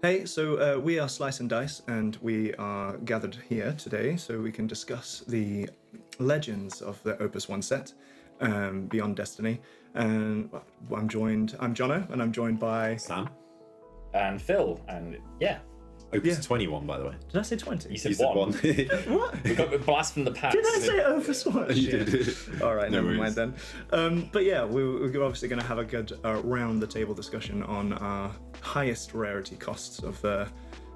Hey, so we are Slice and Dice, and we are gathered here today so we can discuss the legends of the Opus 1 set, Beyond Destiny. And I'm Jono, and I'm joined by Sam. And Phil, and yeah. Opus 21, by the way. Did I say 20? You said one. What? We got a blast from the past. Did I say Opus 1? You did. All right, No never worries. mind then. But yeah, we're obviously going to have a good round-the-table discussion on our highest rarity costs of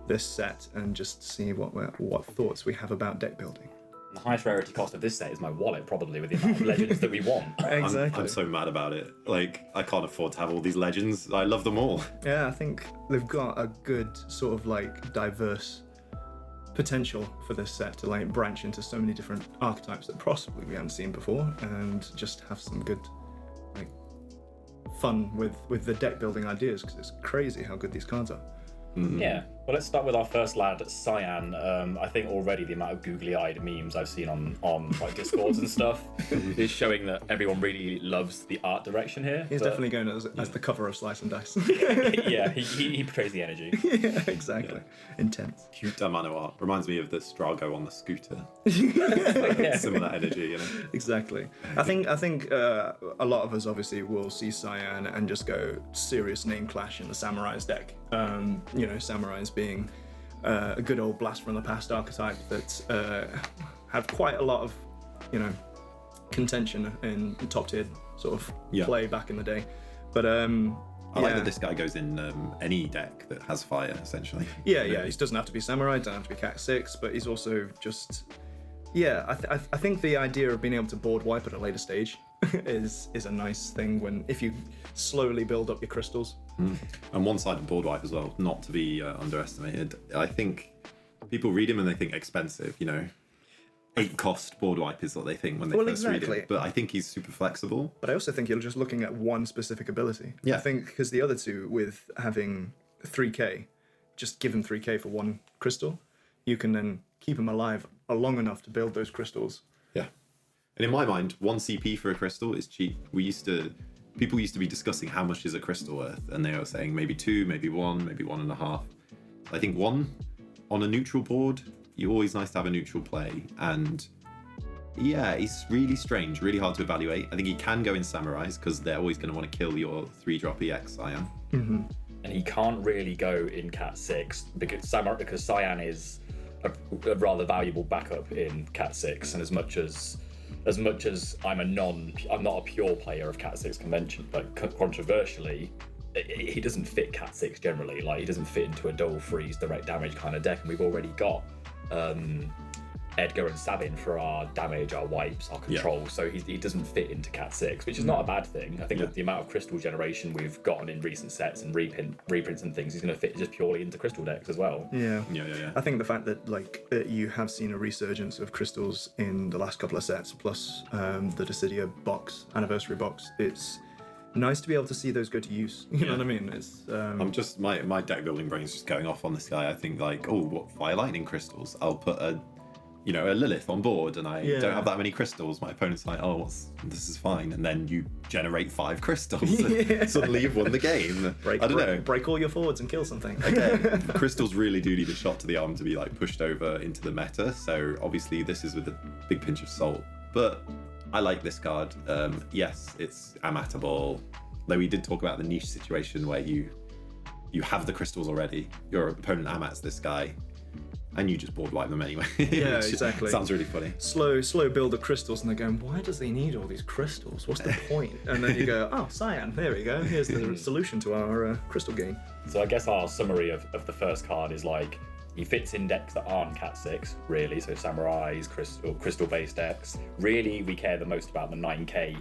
this set, and just see what thoughts we have about deck building. The highest rarity cost of this set is my wallet, probably, with the amount of legends that we want. Exactly. I'm so mad about it. Like, I can't afford to have all these legends. I love them all. Yeah, I think they've got a good sort of like diverse potential for this set to like branch into so many different archetypes that possibly we haven't seen before, and just have some good like fun with the deck building ideas, because it's crazy how good these cards are. Yeah. Well, let's start with our first lad, Cyan. I think already the amount of googly-eyed memes I've seen on like Discords and stuff is showing that everyone really loves the art direction here. He's definitely going as the cover of Slice and Dice. Yeah, he portrays the energy. Yeah, exactly. Intense. Cute Damano art. Reminds me of the Strago on the scooter. Yeah. Similar energy, you know? Exactly. I think a lot of us obviously will see Cyan and just go serious name clash in the Samurai's deck. Samurais being a good old blast from the past archetype that had quite a lot of, contention in top tier sort of play back in the day. But I like that this guy goes in any deck that has fire, essentially. Yeah, he doesn't have to be Samurai, doesn't have to be Cat 6, but he's also just... Yeah, I think the idea of being able to board wipe at a later stage is a nice thing if you slowly build up your crystals. And one-sided board wipe as well, not to be underestimated. I think people read him and they think expensive, 8-cost board wipe is what they think when they first read it. But I think he's super flexible. But I also think you're just looking at one specific ability. Yeah. I think because the other two, with having 3k, just give him 3k for one crystal, you can then keep him alive long enough to build those crystals. Yeah. And in my mind, 1 CP for a crystal is cheap. People used to be discussing how much is a crystal worth, and they were saying maybe 2, maybe 1, maybe 1.5. I think 1 on a neutral board, you're always nice to have a neutral play. And yeah, it's really strange, really hard to evaluate. I think he can go in Samurais because they're always going to want to kill your 3-drop EX Cyan. Mm-hmm. And he can't really go in Cat 6 because Cyan is a rather valuable backup in Cat 6, and as much as I'm not a pure player of Cat 6 convention, but controversially, he doesn't fit Cat 6 generally. Like, he doesn't fit into a dual freeze direct damage kind of deck, and we've already got Edgar and Sabin for our damage, our wipes, our control, so he doesn't fit into Cat 6, which is not a bad thing. I think with the amount of crystal generation we've gotten in recent sets and reprints and things, he's going to fit just purely into crystal decks as well. Yeah. I think the fact that you have seen a resurgence of crystals in the last couple of sets, plus the Dissidia box, anniversary box, it's nice to be able to see those go to use. You know what I mean? It's I'm just my deck building brain's just going off on this guy. I think Fire Lightning crystals. I'll put a Lilith on board, and I don't have that many crystals. My opponent's like, this is fine, and then you generate 5 crystals, and suddenly you've won the game. Break all your forwards and kill something. Again, crystals really do need a shot to the arm to be like pushed over into the meta. So obviously this is with a big pinch of salt, but I like this card. Yes, it's amatable. Though we did talk about the niche situation where you have the crystals already. Your opponent amats this guy, and you just board wipe them anyway. Yeah, exactly. Sounds really funny. Slow build of crystals, and they're going, why does he need all these crystals? What's the point? And then you go, Cyan, there we go. Here's the solution to our crystal game. So I guess our summary of the first card is like, he fits in decks that aren't Cat 6, really, so Samurais, crystal-based decks. Really, we care the most about the 9k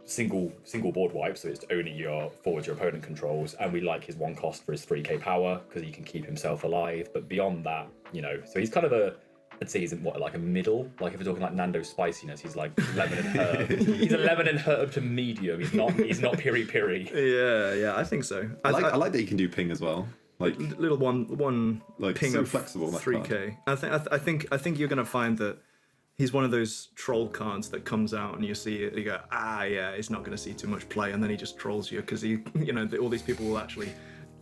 single board wipe, so it's only your forwards your opponent controls, and we like his 1 cost for his 3k power, because he can keep himself alive. But beyond that, so he's kind of I'd say he's in a middle, like if we're talking like Nando's spiciness, he's like lemon and herb. He's a lemon and herb to medium. He's not piri. Yeah, I think so. I like that you can do ping as well. Like little one like ping so of flexible, 3k. I think you're gonna find that he's one of those troll cards that comes out and you see it, you go, he's not gonna see too much play, and then he just trolls you because all these people will actually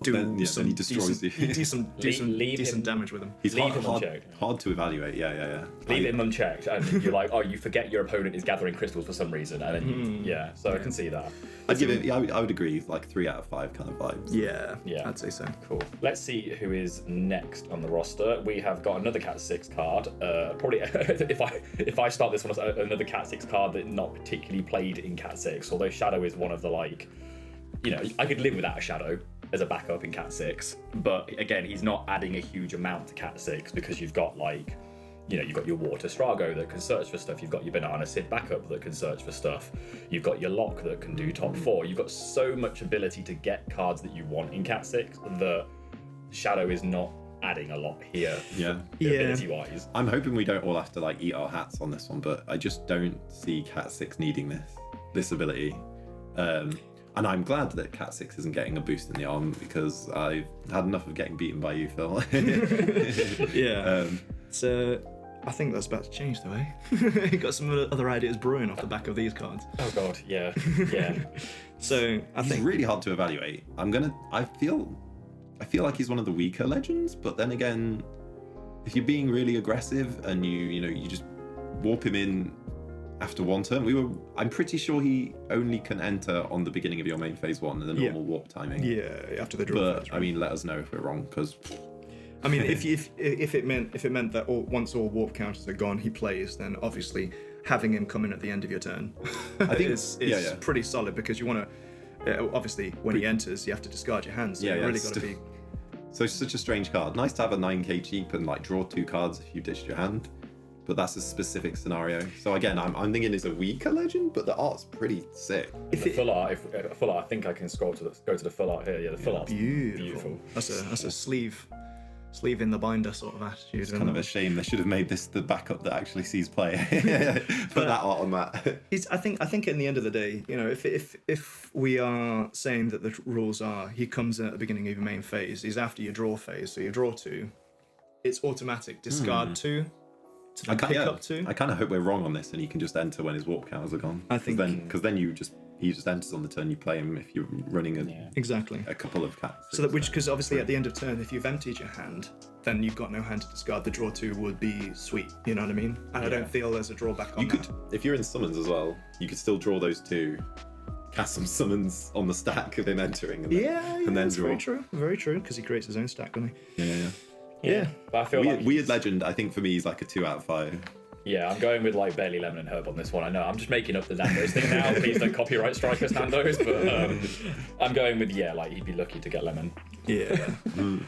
do then he some destroys decent, you. Leave decent him- damage with them. He's Leave hard, him unchecked. hard to evaluate. Yeah. Leave him unchecked, and you're like, oh, you forget your opponent is gathering crystals for some reason, and then so I can see that. I'd give it. Yeah, I would agree. Like 3 out of 5 kind of vibes. Yeah. I'd say so. Cool. Let's see who is next on the roster. We have got another Cat 6 card. Probably if I start this one, another Cat 6 card that not particularly played in Cat 6. Although Shadow is one of the I could live without a Shadow as a backup in Cat 6. But again, he's not adding a huge amount to Cat 6 because you've got you've got your Water Strago that can search for stuff. You've got your Banana Sid backup that can search for stuff. You've got your Lock that can do top 4. You've got so much ability to get cards that you want in Cat 6 that Shadow is not adding a lot here. Ability-wise. I'm hoping we don't all have to eat our hats on this one, but I just don't see Cat 6 needing this ability. And I'm glad that Cat 6 isn't getting a boost in the arm because I've had enough of getting beaten by you, Phil. I think that's about to change though, eh? You got some other ideas brewing off the back of these cards. Oh god, yeah. So I He's think really hard to evaluate. I feel like he's one of the weaker legends, but then again, if you're being really aggressive and you just warp him in after one turn, I'm pretty sure he only can enter on the beginning of your main phase 1 in the normal warp timing. Yeah, after the draw. But phase, right? I mean, let us know if we're wrong, because I mean, if it meant that once all warp counters are gone, he plays, then obviously having him come in at the end of your turn, I think is pretty solid because you want to. Obviously, when he enters, you have to discard your hands. So you really got to be. So it's such a strange card. Nice to have a 9k cheap and draw 2 cards if you ditched your hand, but that's a specific scenario. So again, I'm thinking it's a weaker legend, but the art's pretty sick. Full art, I think I can go to the full art here. Yeah, the full art's beautiful. That's a sleeve in the binder sort of attitude. It's kind of a shame. They should have made this the backup that actually sees play. Put that art on that. I think in the end of the day, if we are saying that the rules are he comes in at the beginning of your main phase, he's after your draw phase, so you draw 2, it's automatic discard 2 to then pick up 2. I kind of hope we're wrong on this, and he can just enter when his warp counters are gone. I think because then he just enters on the turn you play him if you're running exactly a couple of cats. So that because obviously at the end of turn, if you've emptied your hand, then you've got no hand to discard. The draw 2 would be sweet. You know what I mean? And I don't feel there's a drawback on that. If you're in summons as well, you could still draw those 2, cast some summons on the stack of him entering, and then that's draw. Very true, because he creates his own stack, doesn't he? Yeah. But I feel weird legend. I think for me, he's like a 2 out of 5. Yeah, I'm going with Barely Lemon and Herb on this one. I know I'm just making up the Nando's thing now. Please don't copyright strike us, Nando's. But I'm going with he'd be lucky to get Lemon. Yeah. I'm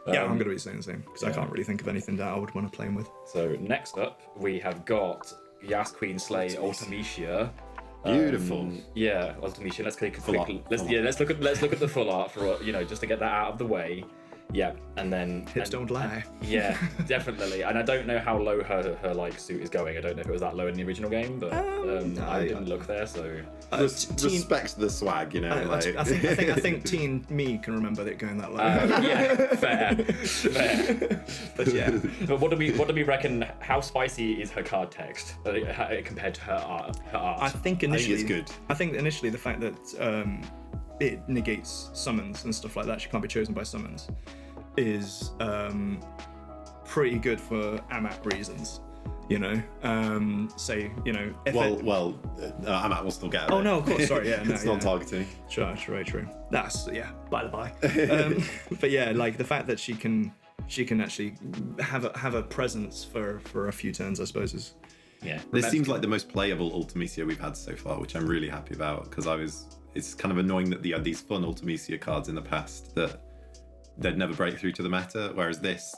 going to be saying the same because I can't really think of anything that I would want to play him with. So next up, we have got Yas Queen Slay Ultimecia. Beautiful. Ultimecia. Let's look at the full art for just to get that out of the way. Yeah, and then hips don't lie. Yeah, definitely. And I don't know how low her suit is going. I don't know if it was that low in the original game, but I didn't look there. So respect the swag, I think Teen Me can remember it going that low. Fair. But what do we reckon? How spicy is her card text compared to her art? I think initially it's good. I think initially the fact that it negates summons and stuff like that. She can't be chosen by summons. Is pretty good for AMAT reasons, Amat will still get it. Oh no, of course, sorry, it's non-targeting. Sure, true. That's by the by. But the fact that she can actually have a presence for a few turns, I suppose is. Yeah. This seems like the most playable Ultimecia we've had so far, which I'm really happy about because it's kind of annoying that you had these fun Ultimecia cards in the past that they'd never break through to the meta, whereas this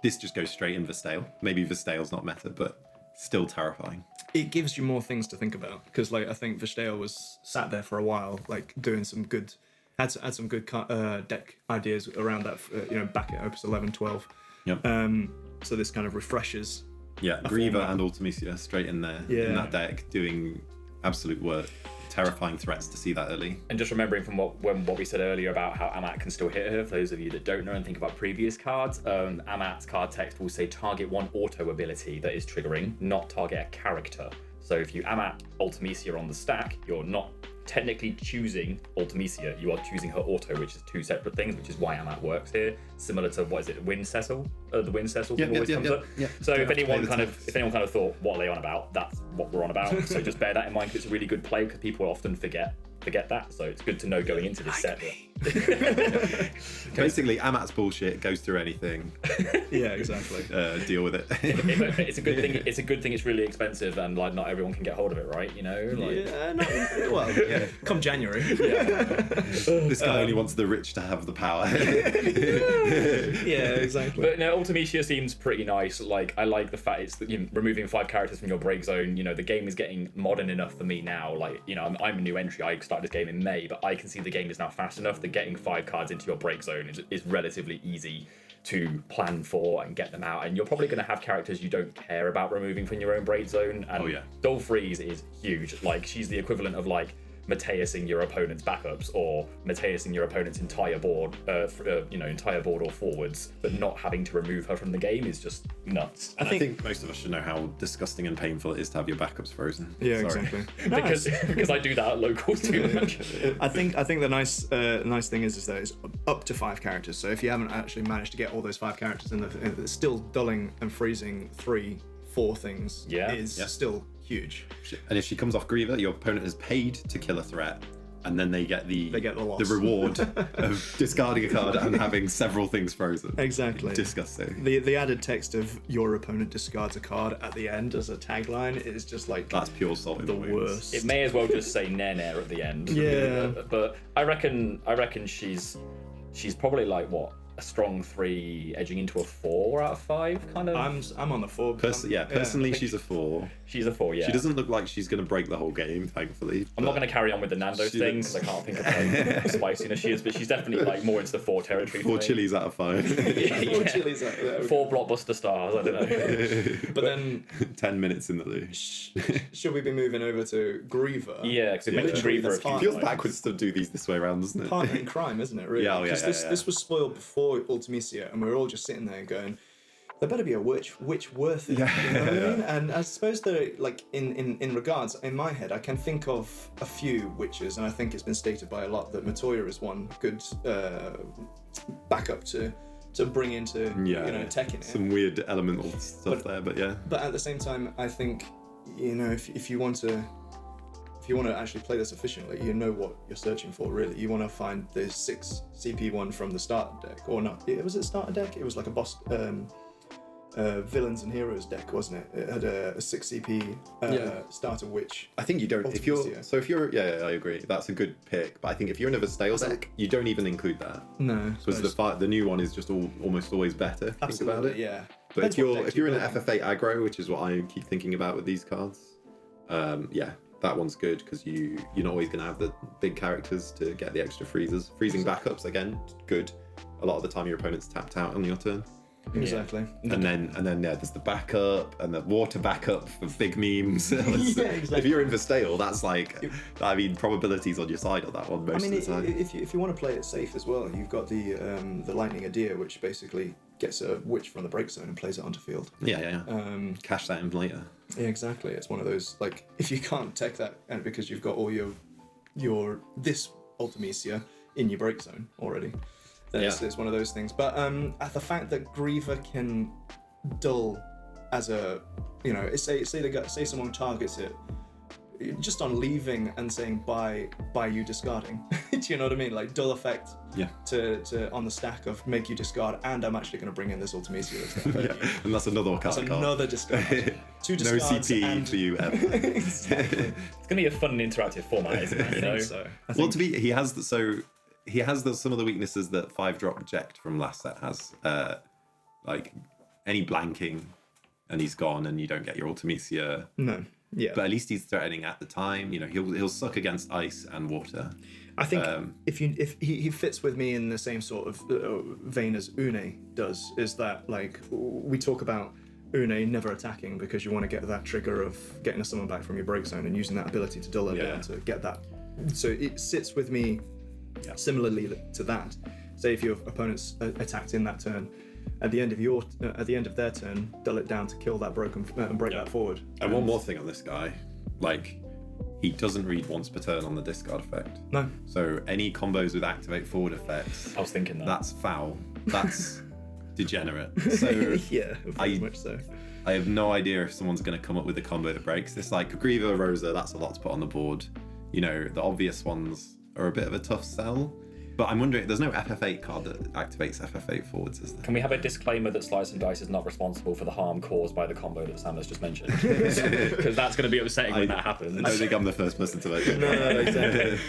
just goes straight in Vestale. Maybe Vestale's not meta, but still terrifying. It gives you more things to think about because I think Vestale was sat there for a while, doing some good, had some good deck ideas around that, back at Opus 11, 12. Yep. So this kind of refreshes. Yeah, Griever and Ultimecia straight in there in that deck doing absolute work. Terrifying threats to see that early. And just remembering from what we said earlier about how Amat can still hit her, for those of you that don't know and think about previous cards, Amat's card text will say target 1 auto ability that is triggering, not target a character. So if you Amat Ultimecia on the stack, you're not technically choosing Ultimisia. You are choosing her auto, which is two separate things, which is why Amat works here. Similar to what is it, Wind Cecil? The Wind Cecil thing always comes up. Yeah. So if anyone kind of thought, what are they on about? That's what we're on about. So just bear that in mind, because it's a really good play, because people often forget that. So it's good to know going into this set. Basically, Amat's bullshit goes through anything. Yeah, exactly. Deal with it. It's a good thing. It's a good thing. It's really expensive, and like not everyone can get hold of it, right? You know. Like, Yeah, come January. This guy only wants the rich to have the power. Yeah, exactly. But no, Ultimisia seems pretty nice. Like, I like the fact it's removing 5 characters from your break zone. You know, the game is getting modern enough for me now. Like, you know, I'm a new entry. I started this game in May, but I can see the game is now fast enough that getting 5 cards into your break zone is relatively easy to plan for and get them out. And you're probably going to have characters you don't care about removing from your own break zone. And Dole Freeze is huge. Like, she's the equivalent of like Mateusing your opponent's backups, or Mateusing your opponent's entire board, entire board or forwards, but not having to remove her from the game is just nuts. I think most of us should know how disgusting and painful it is to have your backups frozen. Yeah, Sorry. exactly. because I do that at locals too much. I think the nice thing is that it's up to 5 characters. So if you haven't actually managed to get all those 5 characters in the still dulling and freezing 3-4 things is still huge. And if she comes off Griever, your opponent has paid to kill a threat, and then they get the loss. reward of discarding a card and having several things frozen. Exactly. Disgusting. The added text of your opponent discards a card at the end as a tagline is just like That's pure salt in the the wounds. worst. It may as well just say Nair at the end. Yeah. But I reckon she's probably like what, a strong 3 edging into a 4 out of 5 kind of. I'm on the 4. Personally, she's a 4. She's a 4, yeah. She doesn't look like she's going to break the whole game, thankfully. I'm not going to carry on with the Nando's thing because I can't think of how spiciness she is, but she's definitely like more into the 4 territory. 4 chilies out of 5. 4 chilies out there. 4 blockbuster stars, I don't know. But then 10 minutes in the loop. should we be moving over to Griever? Yeah, because it mentioned Griever a few It feels times. backwards to do these this way around, doesn't it? Partner in crime, isn't it? Really? Yeah, yeah, 'Cause this was spoiled before Ultimisia, and we were all just sitting there going, there better be a witch worth it. Yeah. You know what I mean? And I suppose that, like, in regards, in my head, I can think of a few witches, and I think it's been stated by a lot that Matoya is one good backup to bring into tech in it. Some weird elemental stuff there, but yeah. But at the same time, I think, you know, if you want to actually play this efficiently, you know what you're searching for, really. You want to find the 6 CP one from the starter deck, or not? Was it starter deck? It was like a boss, villains and heroes deck, wasn't it? It had a 6 CP starter witch. I think you don't. If you're, I agree. That's a good pick. But I think if you're in a Vestale deck, you don't even include that. No, Because the new one is just almost always better. absolutely, Think about it. yeah. But if Depends you're in what an deck FFA aggro, which is what I keep thinking about with these cards, that one's good because you're not always going to have the big characters to get the extra freezers. Freezing backups again, good. A lot of the time your opponent's tapped out on your turn. Exactly. And then there's the backup and the water backup for big memes. Exactly. If you're in Vestale, that's like, I mean, probability's on your side on that one most of the time. If you want to play it safe as well, you've got the Lightning Adir, which basically gets a witch from the break zone and plays it onto field. Yeah. Cash that in later. Yeah, exactly. It's one of those, like, if you can't tech that, and because you've got all your this Ultimisia in your break zone already, then it's one of those things. But the fact that Griever can dull as a, you know, say someone targets it just on leaving and saying by you discarding. Do you know what I mean? Like, dull effect to on the stack of make you discard, and I'm actually going to bring in this Ultimisia. And that's another card. That's another discard. 2 discards. No CP for you ever. Exactly. It's going to be a fun and interactive format, isn't it? You know? I think so. He has some of the weaknesses that 5-drop Reject from last set has. Like any blanking, and he's gone, and you don't get your Ultimisia. No. Yeah. But at least he's threatening at the time. You know, he'll suck against ice and water. I think if he fits with me in the same sort of vein as Une does, is that, like, we talk about Une never attacking because you want to get that trigger of getting a summon back from your break zone and using that ability to dull it down to get that. So it sits with me similarly to that. Say if your opponent's attacked in that turn, at the end of their turn, dull it down to kill that broken and break that forward. And one more thing on this guy, like, he doesn't read once per turn on the discard effect. No. So any combos with activate forward effects, I was thinking that. that's foul. That's degenerate. So Yeah, very much so. I have no idea if someone's going to come up with a combo that breaks this. Like Grieva, Rosa, that's a lot to put on the board. You know, the obvious ones are a bit of a tough sell. But I'm wondering, there's no FF8 card that activates FF8 forwards, is there? Can we have a disclaimer that Slice&Dice is not responsible for the harm caused by the combo that Sam has just mentioned? Because that's going to be upsetting when that happens. I don't think I'm the first person to mention. No, exactly.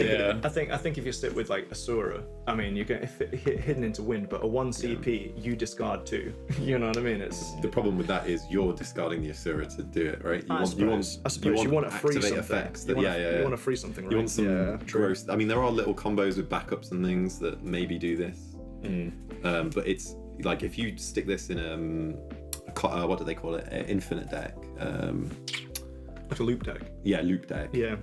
Yeah. I think if you sit with like Asura, I mean, you get hidden into wind, but a 1 CP, you discard 2. You know what I mean? It's The problem with that is you're discarding the Asura to do it, right? I suppose you want to free something. Effects You that, want to free something, right? You want some yeah, gross. I mean, there are little combos with backups and things that maybe do this. But it's like if you stick this in what do they call it? Infinite deck. like a loop deck. Yeah, loop deck. Yeah.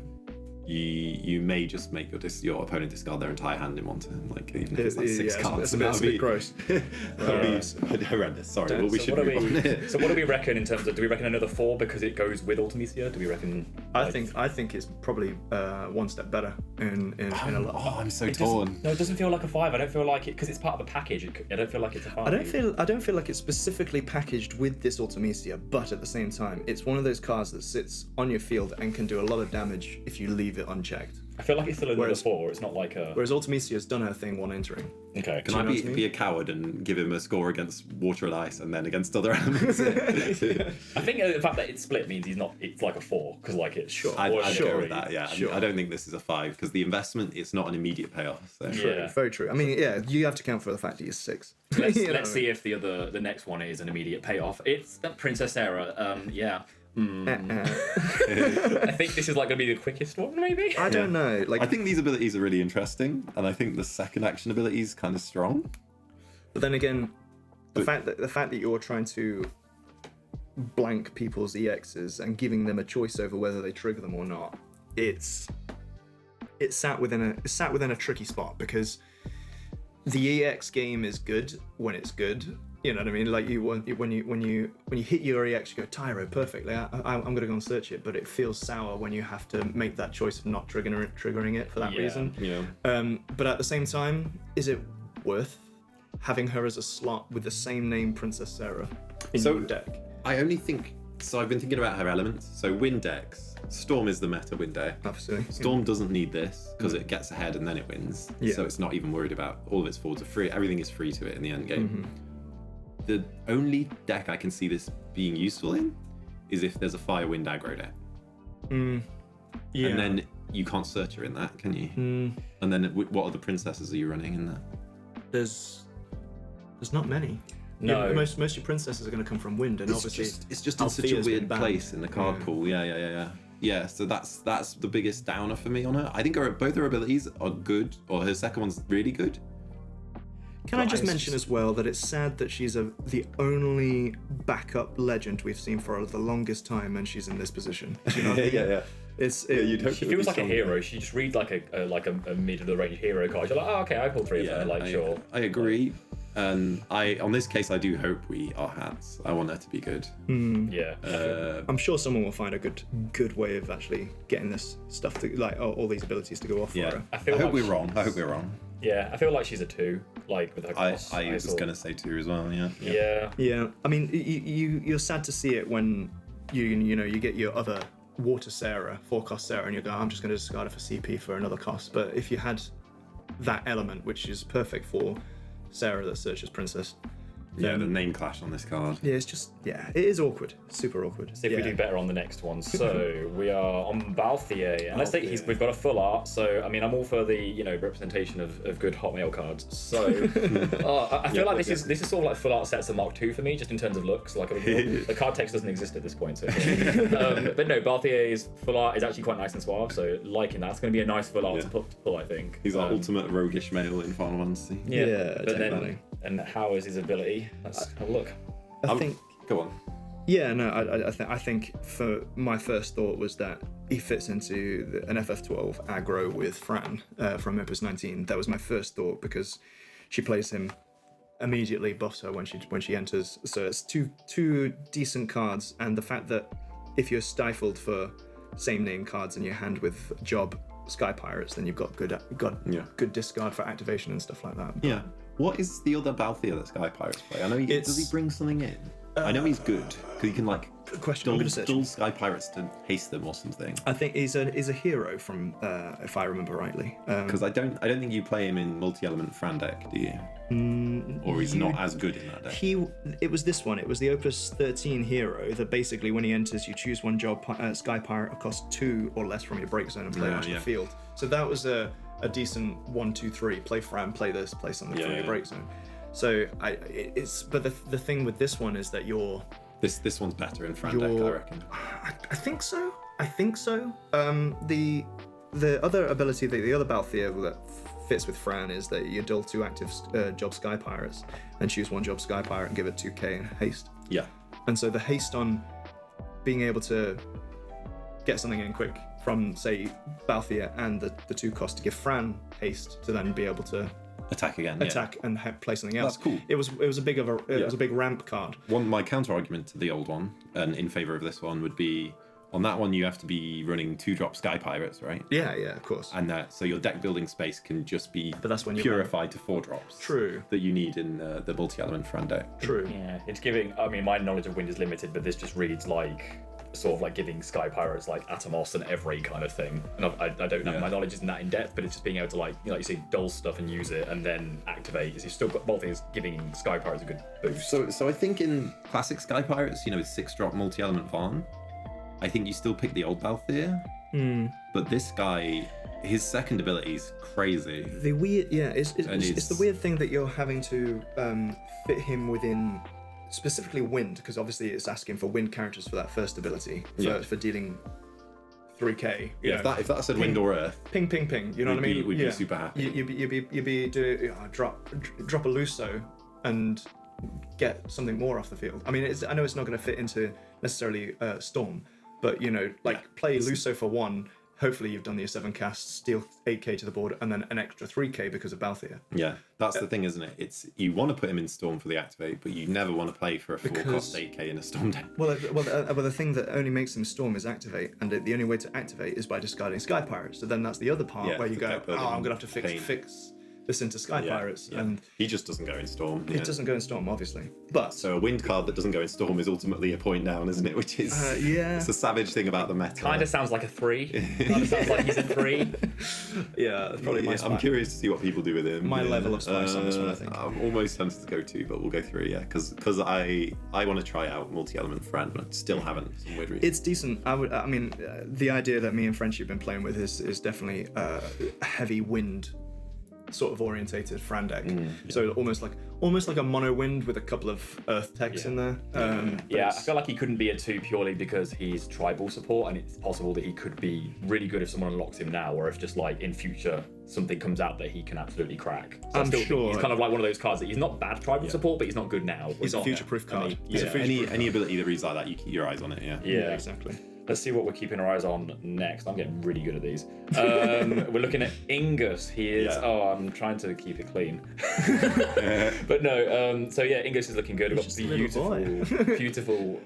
You may just make your opponent discard their entire hand in one turn, like even if it's like 6 cards. It's a bit gross. That'd be horrendous. Sorry, but we should move on. So what do we reckon in terms of? Do we reckon another 4 because it goes with Ultimisia? Do we reckon? I think it's probably one step better in a lot. Oh, I'm so It torn. doesn't, no, it doesn't feel like a 5. I don't feel like it because it's part of a package. I don't feel like it's a 5. I don't feel like it's specifically packaged with this Ultimisia, but at the same time, it's one of those cards that sits on your field and can do a lot of damage if you leave it unchecked. I feel like it's still another 4. It's not like a. Whereas Ultimisia's done her thing one entering. Okay. Can I know what I mean? be a coward and give him a score against water and ice and then against other elements? I think the fact that it's split means he's not. It's like a 4 because like it's Sure. I'd sure. go with that, yeah. Sure. I don't think this is a 5 because the investment, it's not an immediate payoff. So. Yeah. Very true. I mean, yeah, you have to count for the fact that he's 6. Let's, You know let's what I see if the next one is an immediate payoff. It's Princess Sarah. Yeah. I think this is like gonna be the quickest one, maybe. I don't know. Like, I think these abilities are really interesting, and I think the second action ability is kind of strong. but then again, the fact that you're trying to blank people's EXs and giving them a choice over whether they trigger them or not, it's sat within a tricky spot because the EX game is good when it's good. You know what I mean? Like when you hit your EX, you go Tyro perfectly. I'm gonna go and search it, but it feels sour when you have to make that choice of not triggering it for that reason. Yeah. But at the same time, is it worth having her as a slot with the same name, Princess Sarah, in your deck? I only think so. I've been thinking about her elements. So wind decks. Storm is the meta wind deck. Absolutely. Storm doesn't need this because it gets ahead and then it wins. Yeah. So it's not even worried about all of its forwards are free. Everything is free to it in the end game. The only deck I can see this being useful in is if there's a fire wind aggro deck. Yeah. And then you can't search her in that, can you? And then what other princesses are you running in that? There's not many. No. Yeah, most of your princesses are going to come from wind, and obviously it's just in such a Althea's been weird banned. place in the card pool. Yeah. So that's the biggest downer for me on her. I think both her abilities are good, or her second one's really good. Can I just mention as well that it's sad that she's the only backup legend we've seen for the longest time, and she's in this position. Do you know what I mean? yeah. You'd hope She feels like a hero. She just reads like a mid of the range hero card. You're like, oh, okay, I pulled 3 of them. Like, sure. I agree. And on this case, I do hope we are hats. I want her to be good. Yeah. I'm sure someone will find a good way of actually getting this stuff to like all these abilities to go off for her. I hope we're wrong. Yeah, I feel like she's a 2, like with her cross. I was going to say 2 as well, Yeah. Yeah, I mean, you're sad to see it when you get your other water Sarah, 4-cost Sarah, and you go, I'm just going to discard it for CP for another cost. But if you had that element, which is perfect for Sarah that searches Princess. Yeah, the name clash on this card. Yeah, it is awkward. Super awkward. See if we do better on the next one. So we are on Balthier, and let's say we've got a full art. So I mean, I'm all for the representation of good Hotmail cards. So I feel like this is sort of like full art sets of Mark II for me, just in terms of looks. Like the card text doesn't exist at this point. So but no, Balthier's full art is actually quite nice and suave. So liking that, it's going to be a nice full art to pull. I think he's our ultimate roguish male in Final Fantasy. Yeah, but definitely. then and how is his ability? Let's have a look. I think. Go on. Yeah, no, I think for my first thought was that he fits into an FF12 aggro with Fran from Opus21. That was my first thought because she plays him immediately, buffs her when she enters. So it's two decent cards, and the fact that if you're stifled for same name cards in your hand with Job Sky Pirates, then you've got good discard for activation and stuff like that. Yeah. What is the other Balthier that Sky Pirates play? I know does he bring something in? I know he's good because he can like Question. I'm gonna search. dull Sky Pirates to haste them or something. I think he's a hero from, if I remember rightly. Because I don't think you play him in multi-element Fran deck, do you? Or he's not as good in that deck. It was this one. It was the Opus 13 hero that basically when he enters, you choose one Job Sky Pirate, cost 2 or less from your break zone and play it onto the field. So that was a decent 1, 2, 3. Play Fran, play this, play something from your break zone. So but the thing with this one is that you're. This one's better in Fran deck, I reckon. I think so. The other ability that the other Balthier that fits with Fran is that you dull 2 active Job Sky Pirates and choose one Job Sky Pirate and give it 2k in haste. Yeah. And so the haste on being able to get something in quick from, say, Balthier and the 2 cost to give Fran haste to then be able to attack again. And play something else. That's cool. It was a big ramp card. My counter argument to the old one and in favor of this one would be on that one you have to be running 2-drop Sky Pirates, right? Yeah, of course. And so your deck building space can just be that's when purified to 4-drops. True. That you need in the multi-element Fran deck. True. Yeah, it's giving. I mean, my knowledge of wind is limited, but this just reads like sort of like giving Sky Pirates like Atomos and every kind of thing. And I don't know, my knowledge isn't that in depth, but it's just being able to like you say dull stuff and use it and then activate. You've still got both things giving Sky Pirates a good boost. So I think in classic Sky Pirates, with 6-drop multi-element Varn, I think you still pick the old Balthier. But this guy, his second ability is crazy. The weird, it's the weird thing that you're having to fit him within. Specifically wind, because obviously it's asking for wind characters for that first ability for dealing 3k. If that said wind or earth, ping. You know what I mean? We'd be super happy. You'd be drop a Luso and get something more off the field. I mean, I know it's not going to fit into necessarily Storm, but play Luso for 1. Hopefully you've done your 7 casts, steal 8k to the board, and then an extra 3k because of Balthier. Yeah, that's the thing, isn't it? It's you want to put him in Storm for the activate, but you never want to play for a 4-cost 8k in a Storm deck. Well, the thing that only makes him Storm is activate, and the only way to activate is by discarding Sky Pirates. So then that's the other part where you go, I'm going to have to fix this into Sky Pirates. And he just doesn't go in Storm. It doesn't go in Storm, obviously. But so a wind card that doesn't go in Storm is ultimately a point down, isn't it? Which is it's a savage thing about the meta. Kind of sounds like a 3. Kind of sounds like he's a 3. Yeah, that's probably my spot. I'm curious to see what people do with him. My level of spice on this one, I think. I'm almost tempted to go 2, but we'll go 3, because I want to try out multi-element Fran, but I still haven't for some weird reason. It's decent. I mean, the idea that me and Frenchie have been playing with is definitely a heavy wind sort of orientated Fran deck. So almost like a mono wind with a couple of earth techs in there. I feel like he couldn't be a 2 purely because he's tribal support, and it's possible that he could be really good if someone unlocks him now, or if just like in future something comes out that he can absolutely crack. So I'm sure he's kind of like one of those cards that he's not bad tribal support, but he's not good now. He's a future-proof card. Any ability that reads like that, you keep your eyes on it. Yeah, exactly. Let's see what we're keeping our eyes on next. I'm getting really good at these. We're looking at Ingus. He is. I'm trying to keep it clean. But no. Ingus is looking good. We've got beautiful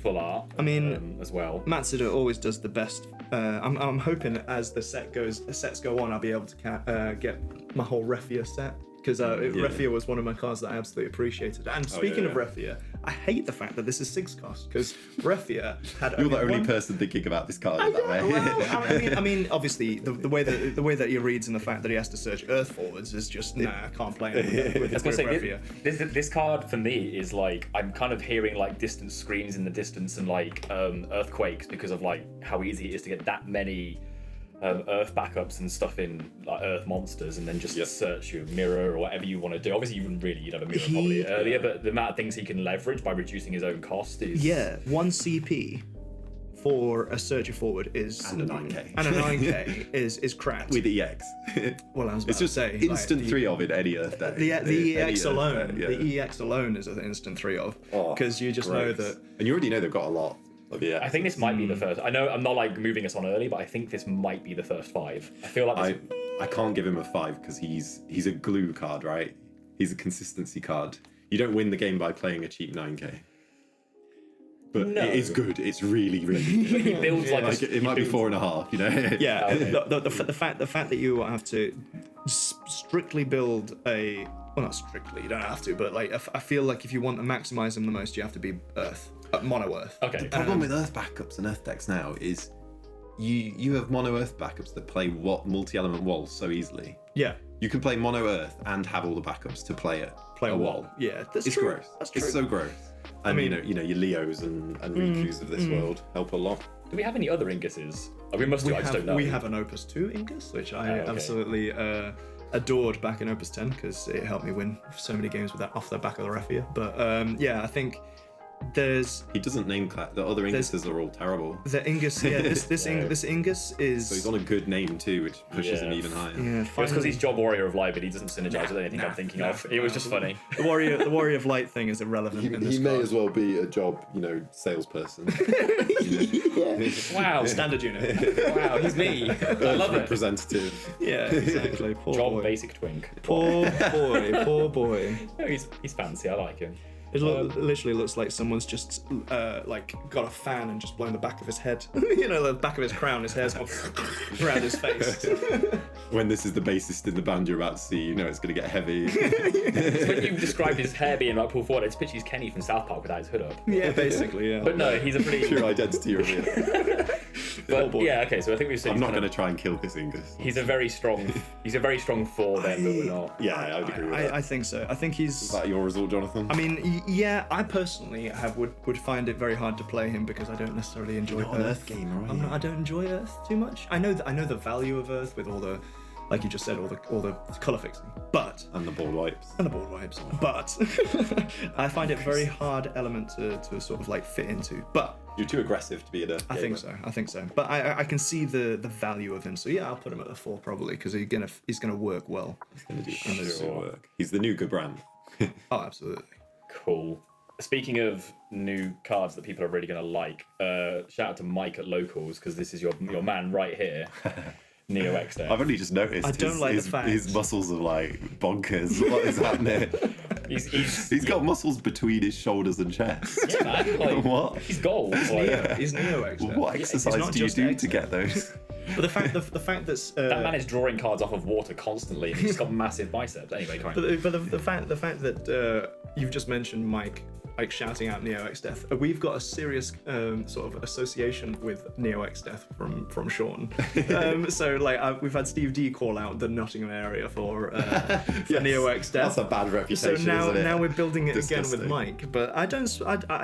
full art. I mean, as well. Matsuda always does the best. I'm hoping as the sets go on, I'll be able to get my whole Refia set. Because Refia was one of my cards that I absolutely appreciated. And speaking of Refia, I hate the fact that this is 6 cost, because Refia had You're the only person thinking about this card that way. Well, I mean, obviously, the way that he reads and the fact that he has to search Earth forwards is just, I can't play it with Refia. This card, for me, is like, I'm kind of hearing like distant screams in the distance and like earthquakes because of like how easy it is to get that many earth backups and stuff in like earth monsters, and then just search your mirror or whatever you want to do. Obviously you'd have a mirror probably earlier, but the amount of things he can leverage by reducing his own cost is 1 CP for a searcher forward is and a 9k and a 9k is cracked with EX. Well, I was about it's just to say instant 3 of in any earth deck. The EX alone, the EX alone is an instant 3 of, because you just know that, and you already know they've got a lot. I think this might be the first. I know I'm not like moving us on early, but I think this might be the first 5. I feel like I can't give him a 5 because he's a glue card, right? He's a consistency card. You don't win the game by playing a cheap 9k. but No. it is good. It's really, really good. He builds Like it might be 4.5, you know? Yeah, Okay. the fact that you have to strictly build a, well, not strictly, you don't have to, but like I feel like if you want to maximize them the most, you have to be Earth, mono Earth. Okay. The problem with Earth backups and Earth decks now is you have mono Earth backups that play what multi-element walls so easily. Yeah, You can play mono Earth and have all the backups to play it. play a wall. Yeah, that's It's true. gross. That's true. It's so gross. And mean- you know your Leos and Rikus of this world help a lot. Do we have any other Inguses? Oh, we must do. I just don't know. We have an Opus 2 Ingus, which I okay. absolutely adored back in Opus 10 because it helped me win so many games with that off the back of the raffia. But yeah, I think there's He doesn't name the other Inguses are all terrible. the Ingus. Yeah, this Ingus is. So he's on a good name too, which pushes him Yeah. even higher. Yeah, It's because finally- he's Job Warrior of Light, but he doesn't synergize with anything I'm thinking of. It was just funny. the Warrior of Light thing is irrelevant in this He may card. as well be a job, salesperson. Wow. Standard unit. Wow, he's me. I love it. Representative. Yeah, exactly. Poor Job boy. basic twink. Poor boy. Poor boy. No, he's fancy. I like him. It literally looks like someone's just like got a fan and just blown the back of his head. The back of his crown. His hair's gone around his face. When this is the bassist in the band you're about to see, you know it's going to get heavy. When you described his hair being like pulled forward, it's picture he's Kenny from South Park without his hood up. Yeah, basically. Yeah. But no, he's a pretty. True identity reveal. But yeah, okay. So I think we've seen. I'm not going to try and kill this Ingus. He's a very strong. He's a very strong 4 then, but we're not. Yeah, I would agree with that. I think so. I think he's. Is that your result, Jonathan? I mean, yeah. I personally would find it very hard to play him because I don't necessarily enjoy You're not an Earth. Earth gamer, are I'm you? not, I don't enjoy Earth too much. I know the value of Earth with all the, like you just said, all the color fixing, but. And the board wipes. And the board wipes, but I find it very hard element to sort of like fit into. But You're too aggressive to be an Earth I think so. But I can see the value of him. So yeah, I'll put him at a 4 probably because he's gonna work well. He's going to do Sure. absolute work. He's the new Gabran. Oh, absolutely. Cool. Speaking of new cards that people are really going to like, shout out to Mike at Locals because this is your man right here, Neo X there. I've only just noticed I don't like the fact- his muscles are like bonkers. What is happening? He's got muscles between his shoulders and chest. Yeah, man. Like, What? He's gold. Like, He's Neo X. What It's exercise not do you just do X. to get those? But the fact that's that man is drawing cards off of water constantly, and he's got massive biceps. Anyway, come on. But the fact that you've just mentioned Mike like shouting out Neo X Death, we've got a serious sort of association with Neo X Death from Sean. So like we've had Steve D call out the Nottingham area for Yes. Neo X Death. That's a bad So reputation. now isn't it? we're building it again with Disgusting. Mike, but I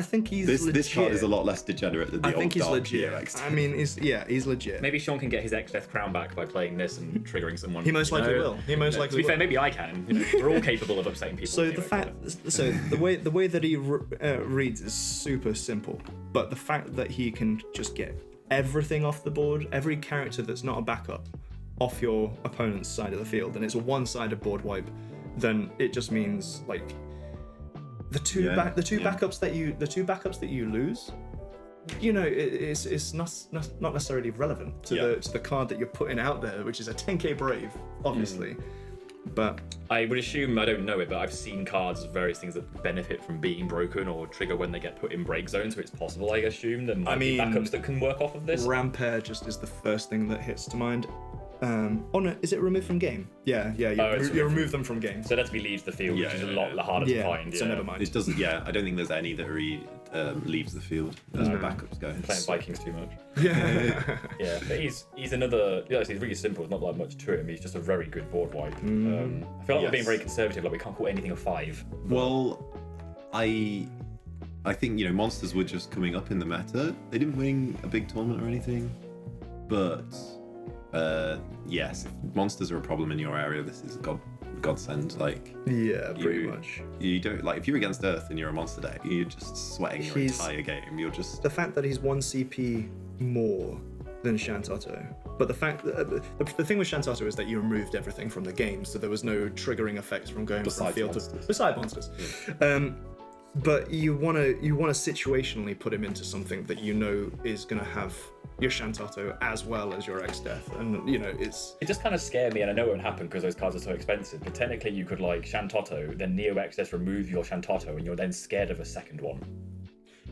think he's legit. This card is a lot less degenerate than the I think old he's dark legit. Neo X. I mean, he's legit. Maybe Sean can get his X Death crown back by playing this and triggering someone. He most likely will. He most To likely be will. fair, maybe I can. We're all capable of upsetting people. So anyway, the way that he reads is super simple, but the fact that he can just get everything off the board, every character that's not a backup, off your opponent's side of the field, and it's a one-sided board wipe, then it just means like the two backups that you lose. It's not necessarily relevant to the card that you're putting out there, which is a 10k Brave, obviously. But I would assume, I don't know it, but I've seen cards, various things that benefit from being broken or trigger when they get put in break zone, so it's possible, I assume. There might be backups that can work off of this. Rampair just is the first thing that hits to mind. No, is it removed from game? Yeah. You remove them from game. So that leaves the field, which is a lot harder to find. So never mind. It doesn't. Yeah, I don't think there's any that leaves the field as backups go. I'm playing Vikings too much. Yeah. Yeah, but he's another. Yeah, he's really simple. There's not like much to him. He's just a very good board wipe. I feel like we're being very conservative. Like we can't call anything a 5. Well, I think monsters were just coming up in the meta. They didn't win a big tournament or anything, but yes, if monsters are a problem in your area, this is a godsend. Like Yeah, pretty much. You don't like if you're against Earth and you're a monster deck, you're just sweating your entire game. You're just The fact that he's 1 CP more than Shantato, but the fact that the thing with Shantato is that you removed everything from the game, so there was no triggering effects from going from Besides field monsters. to beside monsters. But you wanna situationally put him into something that you know is gonna have your Shantato as well as your X Death, and it's. It just kind of scared me, and I know it won't happen because those cards are so expensive. But technically, you could like Shantato, then Neo Access remove your Shantato, and you're then scared of a second one.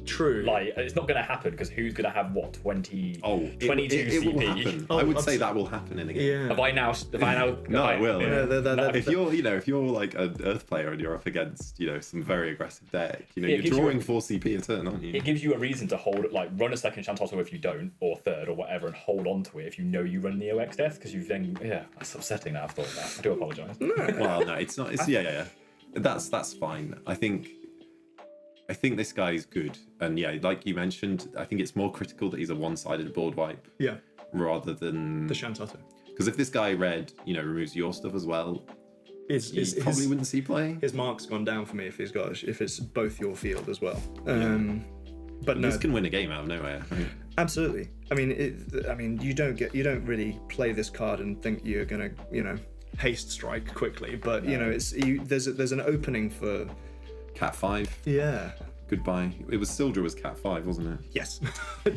True. Like, it's not going to happen because who's going to have what 22 it CP? will happen. Oh, I would say that will happen in a game. Yeah. Have I now? No, it will. Yeah, If you're like an Earth player and you're up against some very aggressive deck, it you're gives you drawing 4 CP a turn, aren't you? It gives you a reason to hold it, like run a second chance also if you don't, or third or whatever, and hold on to it if you know you run Neo X Death, because you then that's upsetting that I've thought that. I do apologise. Well, no, it's not. It's yeah. That's fine. I think this guy is good, and like you mentioned, I think it's more critical that he's a one-sided board wipe Yeah. rather than The Shantato. because if this guy removes your stuff as well, he probably wouldn't see play. His mark's gone down for me if it's both your field as well. But no, This can win a game out of nowhere. Right? absolutely. I mean, you don't really play this card and think you're gonna haste strike quickly, but there's an opening for Cat 5. yeah. Goodbye. It was Sildra was Cat 5, wasn't it? Yes.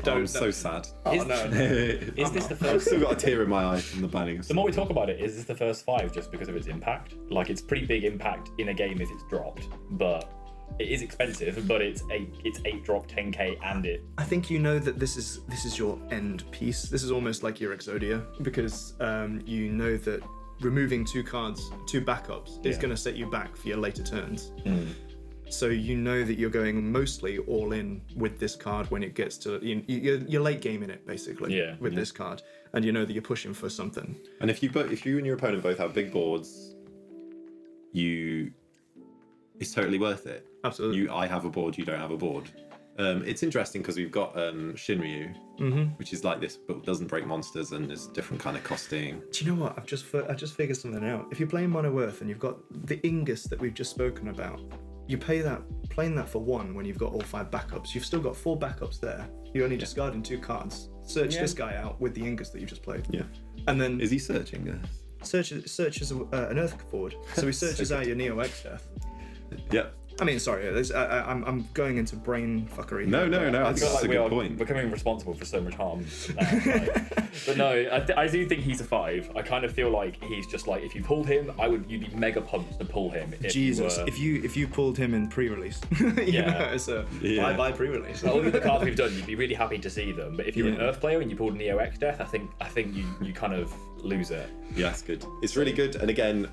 I'm so sad. Is this the I've first? still got a tear in my eye from the banning. The more we talk about it, is this the first 5 just because of its impact? Like, it's pretty big impact in a game if it's dropped, but it is expensive. But it's 8 drop 10k, and it. I think you know that this is your end piece. This is almost like your Exodia, because you know that removing 2 cards, 2 backups, is going to set you back for your later turns. So you know that you're going mostly all in with this card when it gets to you're late game in it basically with this card, and you know that you're pushing for something. And if you and your opponent both have big boards, it's totally worth it. Absolutely. I have a board, you don't have a board. It's interesting because we've got Shinryu, which is like this, but doesn't break monsters and is different kind of costing. Do you know what? I just figured something out. If you're playing Mono Earth and you've got the Ingus that we've just spoken about, you playing that for 1 when you've got all 5 backups. You've still got 4 backups there. You're only discarding 2 cards. Search this guy out with the Ingus that you just played. Yeah. And then Is he searching this? searches an Earth forward. So he searches out your Neo X Death. Yep. I mean, sorry, I'm going into brain fuckery. No. I That's feel like a we good are point. becoming responsible for so much harm now, but no, I do think he's a 5. I kind of feel like he's just like, if you pulled him, you'd be mega pumped to pull him. Jesus, if you pulled him in pre-release, it's a bye pre-release. All of the cards we've done, you'd be really happy to see them. But if you're an Earth player and you pulled Neo X Death, I think you kind of lose it. Yeah, it's good. It's really good. And again,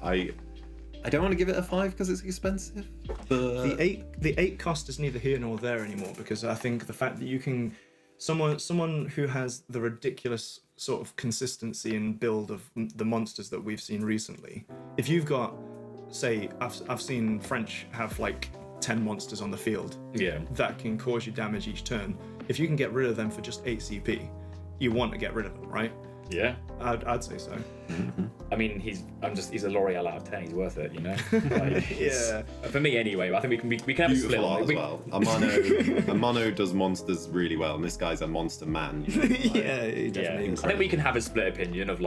I don't want to give it a 5 because it's expensive. The 8 cost is neither here nor there anymore, because I think the fact that you can someone who has the ridiculous sort of consistency and build of the monsters that we've seen recently. If you've got, say, I've seen French have like 10 monsters on the field that can cause you damage each turn. If you can get rid of them for just 8 CP, you want to get rid of them, right? Yeah, I'd say so. I mean, he's a L'Oreal out of 10. He's worth it, Like, for me anyway. But I think we can have a split. Beautiful art as well. A mono does monsters really well, and this guy's a monster man. He definitely is. I think we can have a split opinion of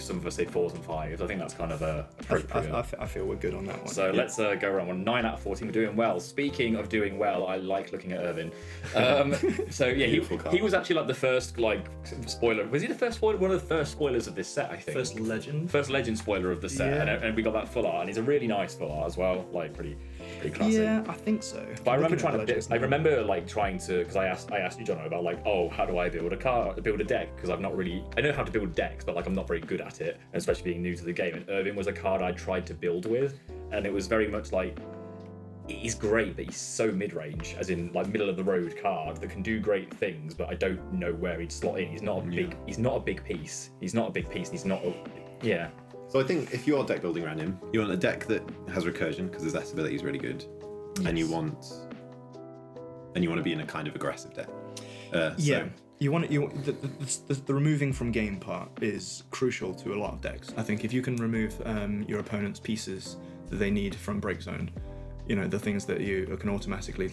some of us say 4s and 5s. I think that's kind of appropriate. I feel we're good on that one. So let's go around one. 9 out of 14. We're doing well. Speaking of doing well, I like looking at Irvin. He was actually like the first spoiler. Was he the first spoiler? One of the first spoilers of this set, I think. First legend spoiler of the set, and we got that full art, and he's a really nice full art as well, like pretty classic. Yeah, I think so. But I remember trying to, because I asked you, Jono, about how do I build a deck, because I know how to build decks, but I'm not very good at it, especially being new to the game. And Irvin was a card I tried to build with, and it was very much like, he's great, but he's so mid-range, as in middle of the road card that can do great things, but I don't know where he'd slot in. He's not a big piece. So I think if you are deck building around him, you want a deck that has recursion because his S ability is really good, and you want to be in a kind of aggressive deck. You want the removing from game part is crucial to a lot of decks. I think if you can remove your opponent's pieces that they need from break zone, the things that you can automatically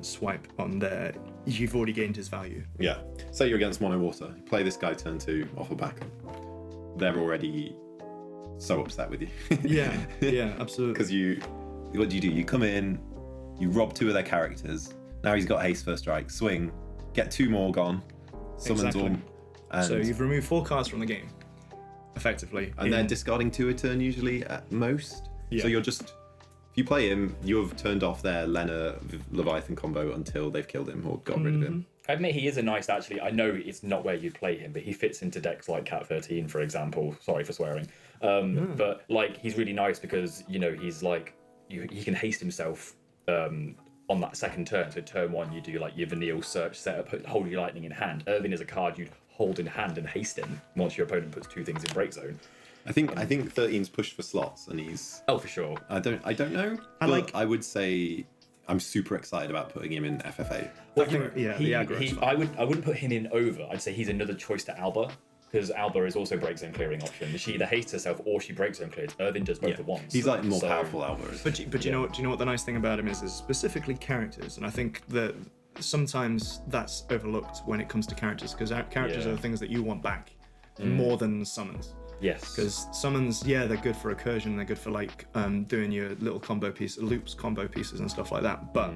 swipe on there, you've already gained his value. Yeah. Say you're against mono water, you play this guy turn 2 off a backup. They're already so upset with you. yeah, absolutely. Because what do? You come in, you rob 2 of their characters. Now he's got haste first strike, swing, get 2 more gone, summons them. So you've removed 4 cards from the game, effectively. And they're discarding 2 a turn usually at most. Yeah. So you're just If you play him, you have turned off their Lena Leviathan combo until they've killed him or got rid of him. I admit he is a nice, actually. I know it's not where you'd play him, but he fits into decks like Cat 13, for example. Sorry for swearing. But like, he's really nice because, you know, he's like, he can haste himself on that second turn. So turn 1, you do like your Vanille search setup, hold your lightning in hand. Irving is a card you'd hold in hand and haste him once your opponent puts 2 things in break zone. I think 13's pushed for slots, and he's. Oh, for sure. I don't know. I would say I'm super excited about putting him in FFA. Well, the aggro. I wouldn't put him in over. I'd say he's another choice to Alba, because Alba is also break zone clearing option. She either hates herself or she break zone clears. Irvin does both at once. He's like more powerful Alba. But you know what? Do you know what the nice thing about him is specifically characters, and I think that sometimes that's overlooked when it comes to characters, because characters are the things that you want back more than summons. Yes. Because summons, they're good for recursion, they're good for like doing your little combo loops, combo pieces and stuff like that. But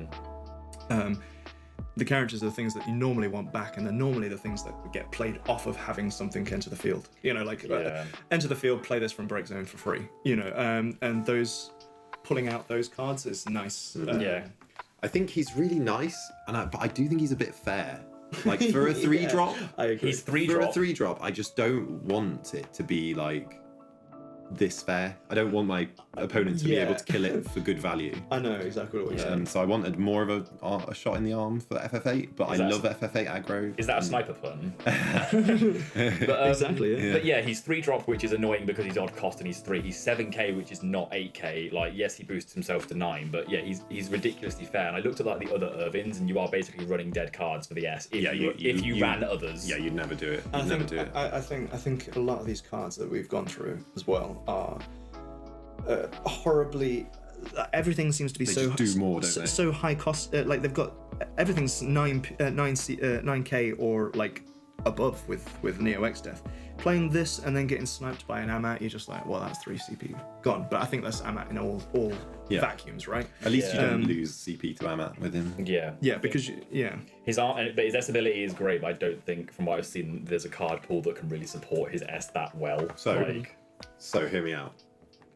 the characters are the things that you normally want back, and they're normally the things that get played off of having something enter the field. You know, like enter the field, play this from break zone for free. You know, and those pulling out those cards is nice. I think he's really nice, but I do think he's a bit fair. Like for a 3-drop, I agree. He's 3 for drop. a 3-drop, I just don't want it to be like this fair. I don't want my opponent to be able to kill it for good value. I know exactly what you're saying. So I wanted more of a shot in the arm for FF8, but I love FF8 aggro. Is that a sniper pun? Exactly. Yeah. But yeah, he's 3 drop, which is annoying because he's odd cost and he's 3. He's 7k, which is not 8k. Like, yes, he boosts himself to 9, but yeah, he's ridiculously fair. And I looked at like the other Irvins, and you are basically running dead cards for the S. If you ran others. Yeah, you'd never do it. I think a lot of these cards that we've gone through as well are horribly. Everything seems to be They just do more, don't they? So high cost. Like they've got everything's 9k or like above with Neo X Death. Playing this and then getting sniped by an Amat, you're just like, well, that's 3 CP gone. But I think that's Amat in all vacuums, right? At least you don't lose CP to Amat with him. Yeah, because his S ability is great, but I don't think, from what I've seen, there's a card pool that can really support his S that well. So hear me out.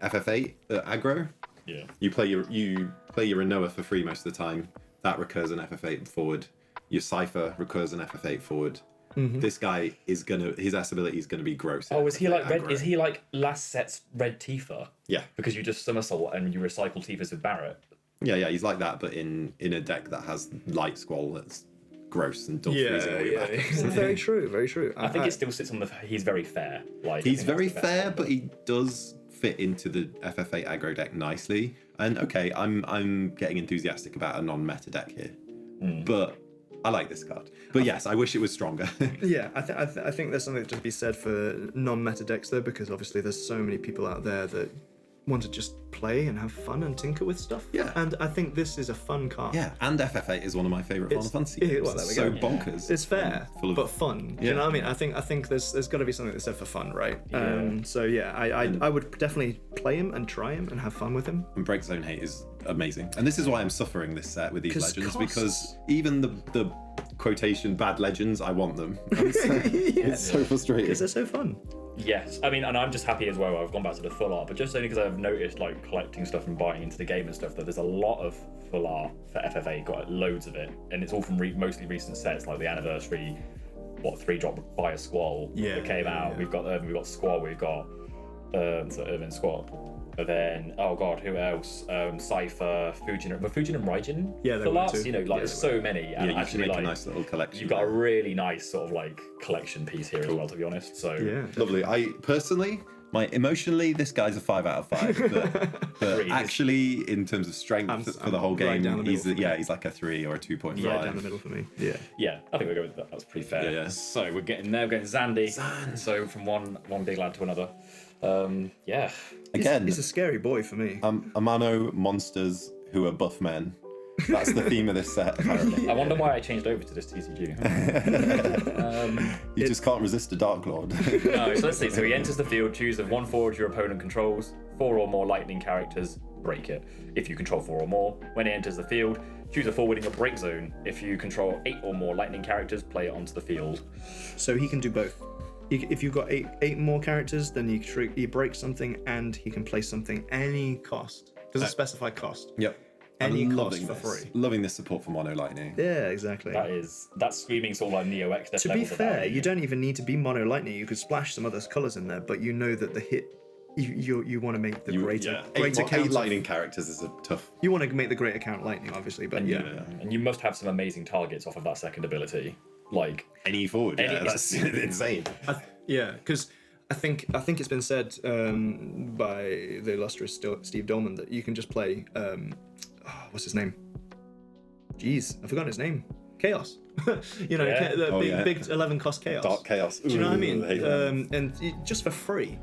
FF8 aggro. Yeah. You play your Renoa for free most of the time. That recurs an FF8 forward. Your Cypher recurs an FF8 forward. This guy his S ability is gonna be gross. Oh, is he like red? Is he like last set's red Tifa? Yeah. Because you just somersault and you recycle Tifas with Barrett. Yeah, he's like that, but in a deck that has Light Squall that's gross and double freezing all your backups. Very true, very true. I think it still sits on the. He's very fair. Like he's very fair, but he does fit into the FF8 aggro deck nicely. And okay, I'm getting enthusiastic about a non-meta deck here, but I like this card. But yes, I wish it was stronger. Yeah, I think there's something to be said for non-meta decks though, because obviously there's so many people out there that want to just play and have fun and tinker with stuff. Yeah. And I think this is a fun card. Yeah, and FF8 is one of my favourite Final Fantasy games. Well, there we so go. bonkers. It's fair, but fun. You know what I mean? I think there's got to be something that's said for fun, right? So yeah, I would definitely play him and try him and have fun with him. And Break Zone Hate is amazing. And this is why I'm suffering this set with these legends, costs. because even the quotation bad legends, I want them. It's so frustrating. Because they're so fun. Yes, I mean, and I'm just happy as well. I've gone back to the full art, but just only because I've noticed, like, collecting stuff and buying into the game and stuff, that there's a lot of full art for FFA. Got loads of it, and it's all from mostly recent sets, like the anniversary, 3-drop Fire Squall that came out. We've got Irvin, we've got Squall, we've got Irvin Squall. But then, oh god, who else? Cypher, Fujin and Raijin. Yeah, full arts. You know, like there's so many. And you actually, can make like, a nice little collection. You've got a really nice sort of like collection piece here as well, to be honest. So lovely. I personally, emotionally, this guy's a 5 out of 5. But actually, in terms of strength for the whole game, he's like a 3 or a 2.5. Yeah, down the middle for me. Yeah, I think we'll go with that. That's pretty fair. Yeah. So we're getting Zandy. So from one big lad to another. Again, he's a scary boy for me. Amano monsters who are buff men. That's the theme of this set, apparently. I wonder why I changed over to this TCG. You just can't resist a Dark Lord. No, so let's see. So he enters the field, choose of 1 forward your opponent controls, 4 or more lightning characters, break it. If you control 4 or more, when he enters the field, choose a forward in your break zone. If you control 8 or more lightning characters, play it onto the field. So he can do both. If you've got eight more characters, then you break something and he can play something any cost Does it specify cost? Yep. Any I'm cost loving for this. free. Loving this support for mono lightning. Yeah, exactly. That's screaming sort of like Neo X. To be fair, you don't even need to be mono lightning. You could splash some other colours in there, but you know that the hit. You want to make the greater Eight count. lightning characters is a tough. You want to make the greater count lightning, obviously, but and you must have some amazing targets off of that second ability, like Any forward. Any- Yeah, that's insane. because I think it's been said by the illustrious Steve Dolman that you can just play. What's his name? Jeez, I've forgotten his name. Chaos. You know, Yeah. the big 11 cost chaos. Dark chaos. Do you know what I mean? hate that. Just for free.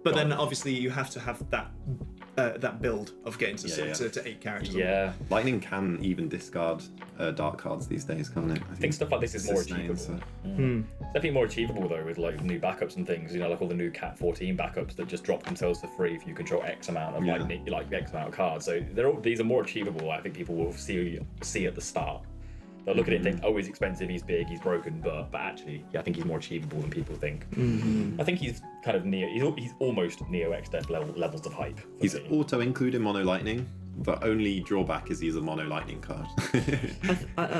But then obviously you have to have that build of getting to 8 characters. yeah. Lightning can even discard dark cards these days, can't it? I think stuff like this is more Sustain, achievable. so- It's definitely more achievable though with like new backups and things. You know, like all the new Cat 14 backups that just drop themselves for free if you control X amount of like X amount of cards. So these are more achievable. I think people will see at the start. They'll look at it and think, oh, he's expensive, he's big, he's broken, but actually, I think he's more achievable than people think. I think he's kind of he's almost Neo X Death levels of hype. He's auto included mono lightning. The only drawback is he's a mono lightning card,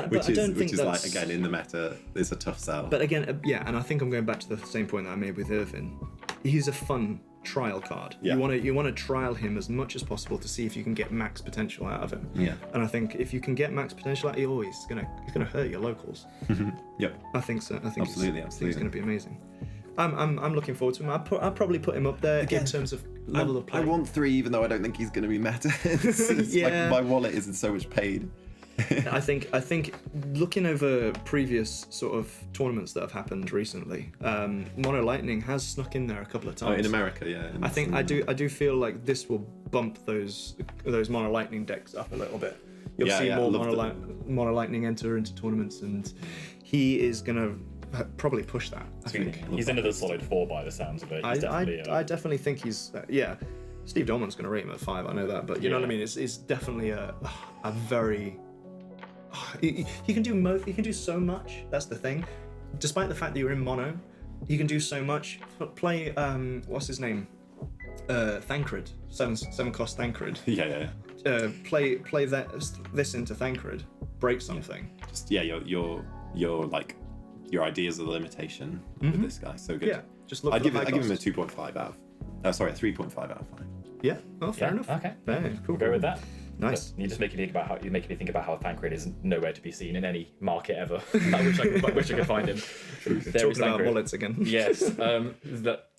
which is like again in the meta, it's a tough sell. But again, and I think I'm going back to the same point that I made with Irvin. He's a fun trial card. Yeah. You want to trial him as much as possible to see if you can get max potential out of him. Yeah. And I think if you can get max potential out, he's gonna hurt your locals. Yep. I think so. I think Absolutely. He's gonna be amazing. I'm looking forward to him. I'll probably put him up there in terms of level of play. I want 3, even though I don't think he's going to be meta. Yeah. My wallet isn't so much paid. I think looking over previous sort of tournaments that have happened recently, Mono Lightning has snuck in there a couple of times. In America, yeah. I do feel like this will bump those Mono Lightning decks up a little bit. You'll see more Mono Lightning enter into tournaments, and he is gonna probably push that. I think He's into the solid 4 by the sounds of it. He's I definitely think he's Steve Dolman's gonna rate him at 5. I know that, but you know what I mean. It's definitely a very he can do so much. That's the thing. Despite the fact that you're in mono, you can do so much. Play what's his name? Thancred. 7 cost Thancred. Yeah. Play this into Thancred. Break something. Just your like your ideas of the limitation with this guy. So good. Yeah. Just look. I give him a cost. 2.5 out of. Sorry, a 3.5 out of 5. Yeah. Oh, fair enough. Okay. Yeah, cool. We'll go with that. Nice. You're just making me think about how Thancred is nowhere to be seen in any market ever. I wish I could find him. There is Talking about Thancred. wallets again. Yes.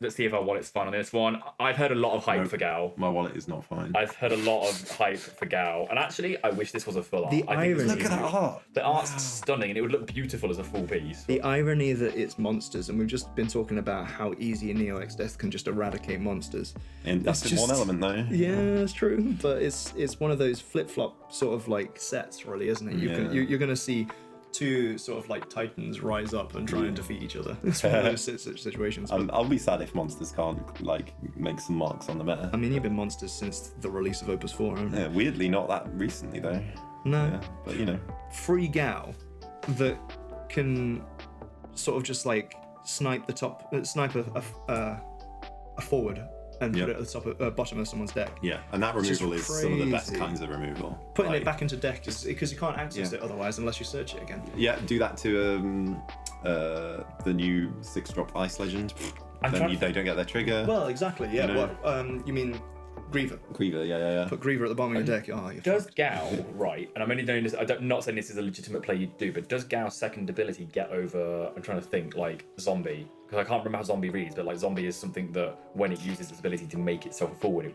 Let's see if our wallet's fine on this one. I've heard a lot of hype for Gao. My wallet is not fine. I've heard a lot of hype for Gao, and actually, I wish this was a full art. The I think this irony. is Look at huge. that art. The art's stunning, and it would look beautiful as a full piece. The irony that it's monsters, and we've just been talking about how easy a Neo X Death can just eradicate monsters. And that's It's just one just- element though. Yeah, that's true. But it's one of those flip-flop sort of like sets, really, isn't it? You're going to see 2 sort of like titans rise up and try and defeat each other. It's one of those situations. But, I'll be sad if monsters can't like make some marks on the meta. I mean, you've been monsters since the release of Opus 4, haven't you? Yeah, weirdly not that recently though. No. Yeah, but you know. Free Gao that can sort of just like snipe a forward and put it at the top bottom of someone's deck. Yeah, and that removal is some of the best crazy. kinds of removal. Putting Like, it back into deck is because you can't access it otherwise unless you search it again. Yeah, do that to the new 6-drop Ice Legend. They don't get their trigger. Well, exactly. Yeah. You know. What? You mean Griever? Griever, yeah. Put Griever at the bottom of your deck. Oh, you're Does Gao, right, and I'm only doing this, I'm not saying this is a legitimate play you'd do, but does Gao's second ability get over, I'm trying to think, like, Zombie? Because I can't remember how Zombie reads, but like Zombie is something that when it uses its ability to make itself forward,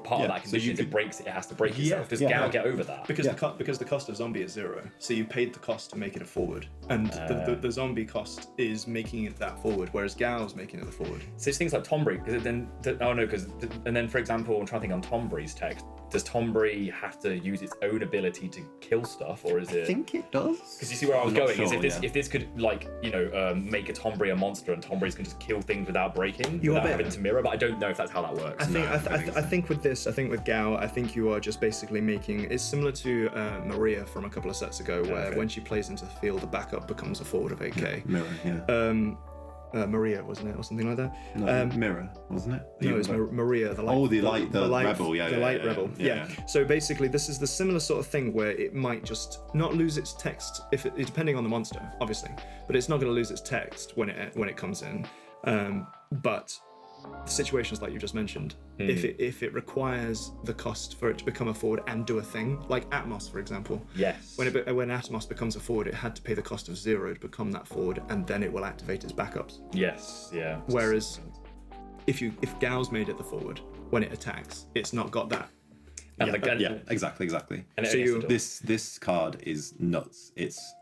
part of that condition is it breaks it, has to break itself. Does Gao get over that? because the cost of Zombie is 0, so you paid the cost to make it a forward, and the Zombie cost is making it that forward, whereas Gao's making it the forward. So it's things like Tombury, because and then for example, I'm trying to think on Tombury's text, does Tombury have to use its own ability to kill stuff, or is it? I think it does. Because you see where I was I'm not going is sure, if this could like make a Tombury a monster and Tombury's can just kill things without breaking, You are without better. having to mirror, but I don't know if that's how that works. I think with this, I think with Gao, I think you are just basically making. It's similar to Maria from a couple of sets ago, where when she plays into the field, the backup becomes a forward of 8k. Mirror, yeah. Maria, wasn't it, or something like that? No, Mirror, wasn't it? No, it's Maria, the light. Oh, the light rebel, yeah, the yeah, light yeah, rebel. yeah. So basically, this is the similar sort of thing where it might just not lose its text if it, depending on the monster, obviously, but it's not going to lose its text when it comes in. But situations like you just mentioned, if it requires the cost for it to become a forward and do a thing, like Atmos, for example. Yes. When Atmos becomes a forward, it had to pay the cost of 0 to become that forward, and then it will activate its backups. Yes. Yeah. Whereas if Gao's made it the forward, when it attacks, it's not got that. And Yeah, exactly. And So you- This card is nuts. It's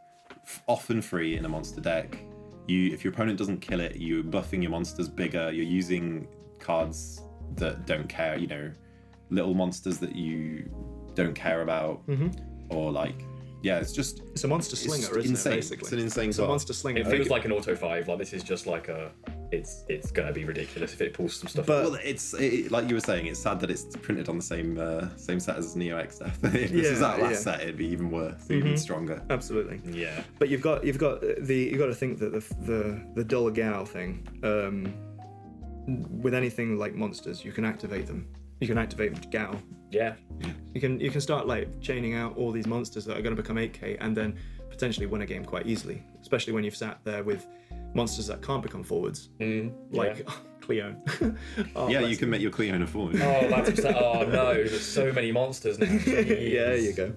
often free in a monster deck. If your opponent doesn't kill it, you're buffing your monsters bigger. You're using cards that don't care. Little monsters that you don't care about, or like, it's just It's a monster slinger, isn't insane. it? Basically, It's an insane It's a card. monster slinger. It feels like an auto 5. Like this is just like it's gonna be ridiculous if it pulls some stuff. But- Well, it's like you were saying. It's sad that it's printed on the same set as Neo X Death. If this is that last set, it'd be even worse, even stronger. Absolutely. yeah. But you've got to think that the dull Gao thing, with anything like monsters, you can activate them. You can activate Gao. Yeah. You can start like chaining out all these monsters that are going to become 8K and then potentially win a game quite easily, especially when you've sat there with monsters that can't become forwards, like Cleo. You can make your Cleona forward. Oh, that's upset. Oh no, there's so many monsters now. Yeah, there you go.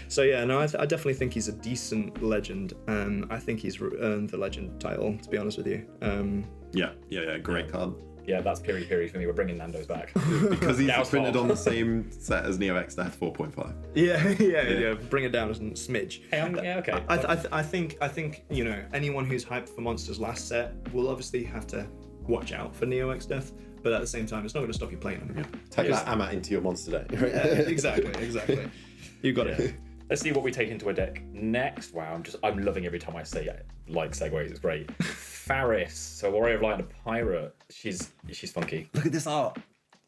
So yeah, no, I definitely think he's a decent legend. I think he's earned the legend title, to be honest with you. Yeah, great card. Yeah, that's period for me. We're bringing Nando's back. Because he's Gao's printed fault. on the same set as Neo X Death 4.5. Yeah. Bring it down a smidge. Hey, okay. I think anyone who's hyped for Monsters last set will obviously have to watch out for Neo X Death, but at the same time, it's not going to stop you playing them. Take that Amat into your monster deck. Yeah, exactly. You got it. Let's see what we take into a deck next. Wow, I'm loving every time I say it. Like segues, it's great. Faris, so Warrior of Light and a Pirate. She's funky. Look at this art.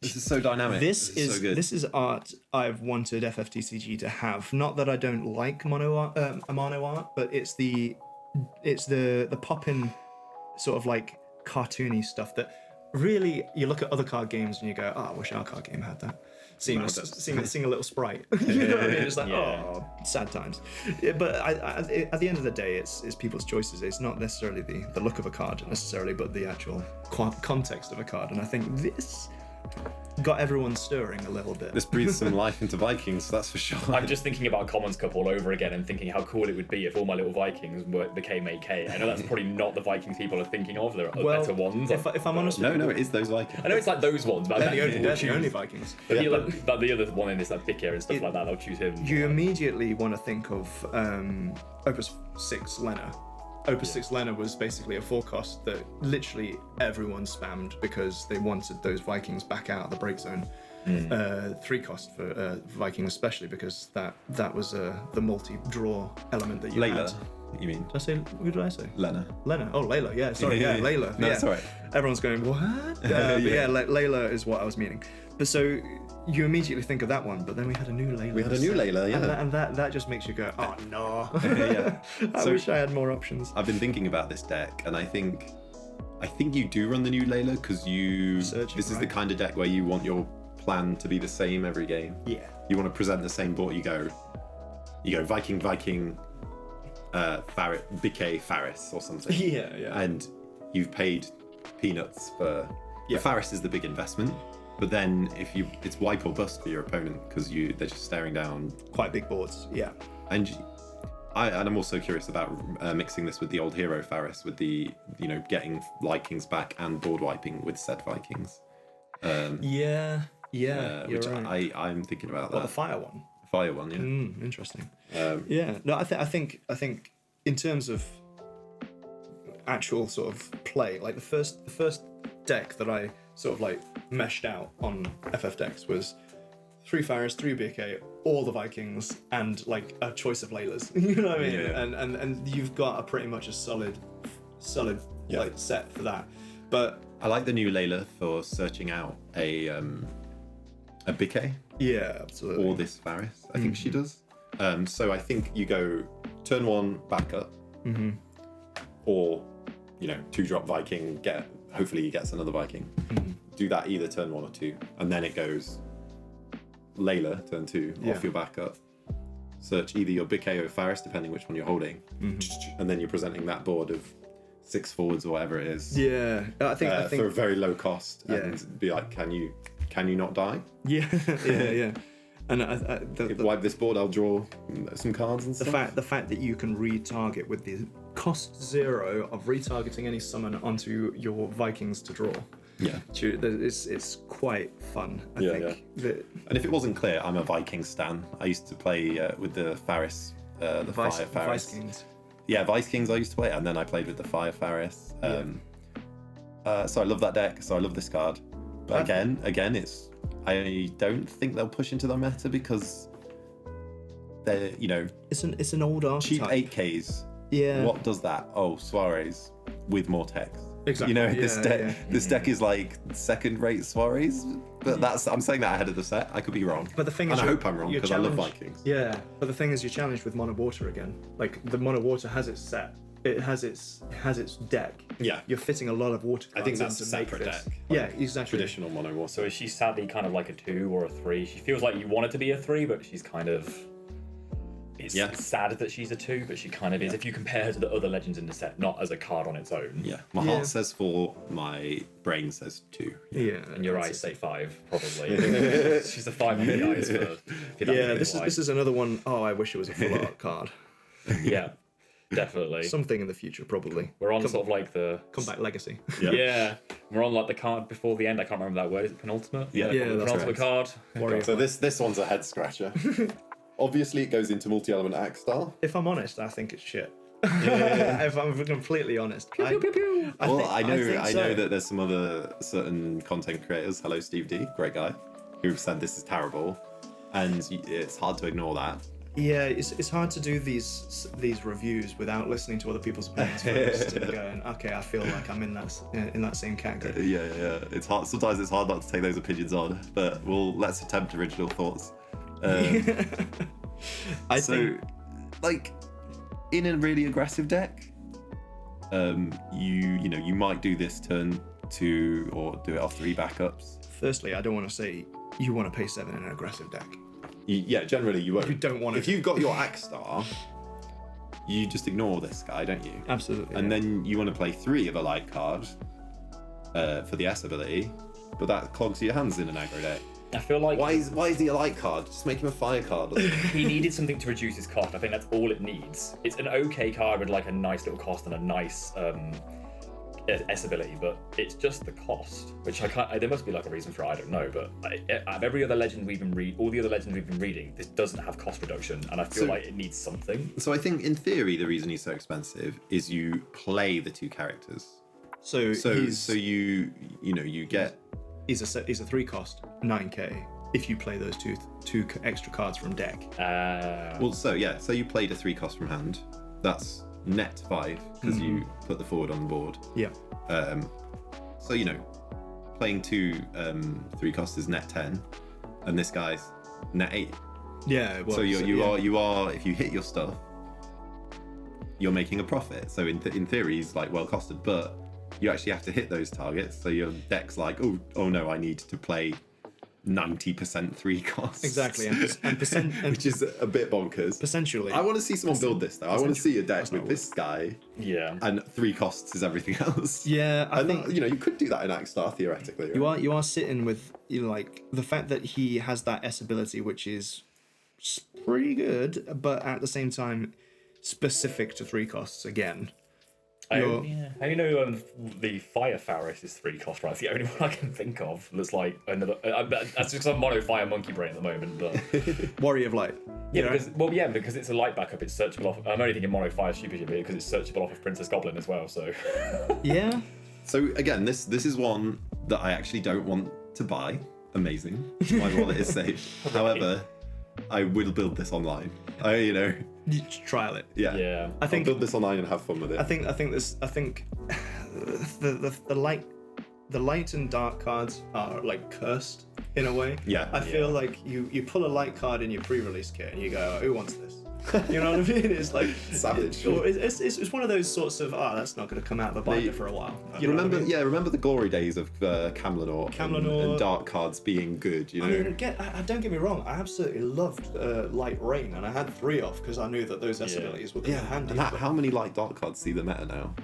This is so dynamic. This is so good. this is art I've wanted FFTCG to have. Not that I don't like mono art, but it's the pop-in sort of like cartoony stuff that really you look at other card games and you go, I wish our card game had that. Seeing a little sprite. You know what I mean? It's like, sad times. Yeah, but at the end of the day, it's people's choices. It's not necessarily the look of a card necessarily, but the actual context of a card. And I think this got everyone stirring a little bit. This breathes some life into Vikings, that's for sure. I'm just thinking about Commons Cup all over again and thinking how cool it would be if all my little Vikings became 8K. I know that's probably not the Vikings people are thinking of. There are better ones. If I'm honest, No, it is those Vikings. I know it's like those ones, but they're I the only Vikings. But the other one in this, like Big Air and stuff like that, I'll choose him. You immediately want to think of Opus 6 Lena. Opus 6 Lena was basically a 4-cost that literally everyone spammed because they wanted those Vikings back out of the break zone. 3-cost for Vikings especially because that was the multi-draw element that you had. Layla, you mean? Who did I say? Lena. Lena. Oh, Layla. Yeah, sorry. Yeah, Layla. No, yeah. that's all right. Everyone's going, what? But yeah, Layla is what I was meaning. But so you immediately think of that one, but then we had a new Layla. We had a new Layla, yeah. And that just makes you go, oh no. Yeah. I So- wish I had more options. I've been thinking about this deck, and I think you do run the new Layla because Searching, this is the right? kind of deck where you want your plan to be the same every game. Yeah. You want to present the same board. You go Viking, BK Faris or something. Yeah. And you've paid peanuts for. The Faris is the big investment, but then it's wipe or bust for your opponent because they're just staring down. Quite big boards. Yeah. And I'm also curious about mixing this with the old hero Faris, with the getting Vikings back and board wiping with said Vikings. Yeah. You're Which right. I'm thinking about What, that. the fire one? Fire one, yeah. Interesting. Yeah. No, I think in terms of actual sort of play, like the first deck that I sort of like meshed out on FF decks was 3 Faris, 3 BK, all the Vikings, and like a choice of Laylas. You know what I mean? Yeah. And you've got a pretty much a solid like set for that. But I like the new Layla for searching out a BK yeah, absolutely. or this Faris. I think she does. So I think you go turn 1 backup, or 2-drop Viking, hopefully he gets another Viking. Do that either turn 1 or 2, and then it goes Layla, turn 2, off your backup. Search either your Big KO or Faris, depending which one you're holding, and then you're presenting that board of 6 forwards or whatever it is. Yeah, I think for a very low cost, and be like, can you not die? Yeah, yeah. And wipe this board, I'll draw some cards and stuff. The fact that you can retarget with the cost 0 of retargeting any summon onto your Vikings to draw. Yeah, it's quite fun. I think. And if it wasn't clear, I'm a Viking stan. I used to play with the Faris, the Fire Faris. Vice Kings. Yeah, Vice Kings I used to play, and then I played with the Fire Faris. So I love that deck. So I love this card. But again, I don't think they'll push into the meta because they're it's an old archetype. cheap 8Ks. Yeah. What does that? Oh, soirees with more text. Exactly. This deck is like second-rate soirees, but I'm saying that ahead of the set. I could be wrong. But the thing is, I hope I'm wrong because I love Vikings. Yeah, but the thing is, you're challenged with mono water again. Like the mono water has its set. It has its deck. Yeah. You're fitting a lot of water cards. I think that's in a to make separate this. deck. Yeah, exactly. Traditional mono water. So is she sadly kind of like a 2 or a 3? She feels like you want it to be a 3, but she's kind of... It's sad that she's a 2, but she kind of is. If you compare her to the other legends in the set, not as a card on its own. Yeah. My heart says 4, my brain says 2. Yeah. And your eyes say 5, probably. She's a 5 on the eyes. This is another one. Oh, I wish it was a full art card. Yeah, definitely. Something in the future, probably. We're on sort of like the... Comeback Legacy. Yeah. We're on like the card before the end. I can't remember that word. Is it penultimate? Yeah, that's penultimate card. Warrior. So this one's a head scratcher. Obviously, it goes into multi-element Axstar. If I'm honest, I think it's shit. If I'm completely honest. I know that there's some other certain content creators, hello Steve D, great guy, who've said this is terrible, and it's hard to ignore that. Yeah, it's hard to do these reviews without listening to other people's opinions first and going, okay, I feel like I'm in that same category. Yeah. It's hard. Sometimes it's hard not to take those opinions on, but let's attempt original thoughts. I think, like, in a really aggressive deck, you might do this turn 2 or do it off 3 backups. Firstly, I don't want to say you want to pay 7 in an aggressive deck. Generally you won't. You don't want to. If you've got your Axstar, you just ignore this guy, don't you? Absolutely. And then you want to play 3 of a light card for the S ability, but that clogs your hands in an aggro deck. I feel like... Why is he a light card? Just make him a fire card. He needed something to reduce his cost. I think that's all it needs. It's an okay card with like a nice little cost and a nice S ability, but it's just the cost, which I can't... There must be like a reason for it, I don't know, but out of every other legend all the other legends we've been reading, this doesn't have cost reduction, and I feel like it needs something. So I think in theory the reason he's so expensive is you play the 2 characters. So you get... He's a 3 cost 9k if you play those two extra cards from deck. So you played a 3 cost from hand. That's net 5 because you put the forward on the board. Yeah. Playing 2 3 cost is net 10, and this guy's net 8. Yeah. Well, so you are if you hit your stuff, you're making a profit. So in theory, he's like well costed, but you actually have to hit those targets. So your deck's like, oh no, I need to play 90% 3 costs. Exactly, which is a bit bonkers. Potentially. I want to see someone build this though. I want to see a deck with this guy. Yeah. And 3 costs is everything else. Yeah, I think you could do that in Axstar theoretically. Right? You are sitting with like the fact that he has that S ability, which is pretty good, but at the same time specific to 3 costs again. The Fire Faris is 3 cost, right? It's the only one I can think of that's like another... that's because I'm mono Fire Monkey Brain at the moment, but... Warrior of Light. Yeah, because it's a light backup, it's searchable off... I'm only thinking mono Fire Stupid because it's searchable off of Princess Goblin as well, so... Yeah. So again, this is one that I actually don't want to buy. Amazing. My wallet is safe. However, I will build this online. You trial it. Yeah. I think I'll build this online and have fun with it. I think the light and dark cards are like cursed in a way. Yeah. I feel like you pull a light card in your pre-release kit and you go, who wants this? You know what I mean? It's like Savage. It's one of those sorts of that's not going to come out of a binder for a while. You know remember? what I mean? Yeah, remember the glory days of Camlanor and dark cards being good. You know. I mean, don't get me wrong. I absolutely loved Light Rain, and I had 3 off because I knew that those S abilities were handy. And how many light dark cards see the meta now?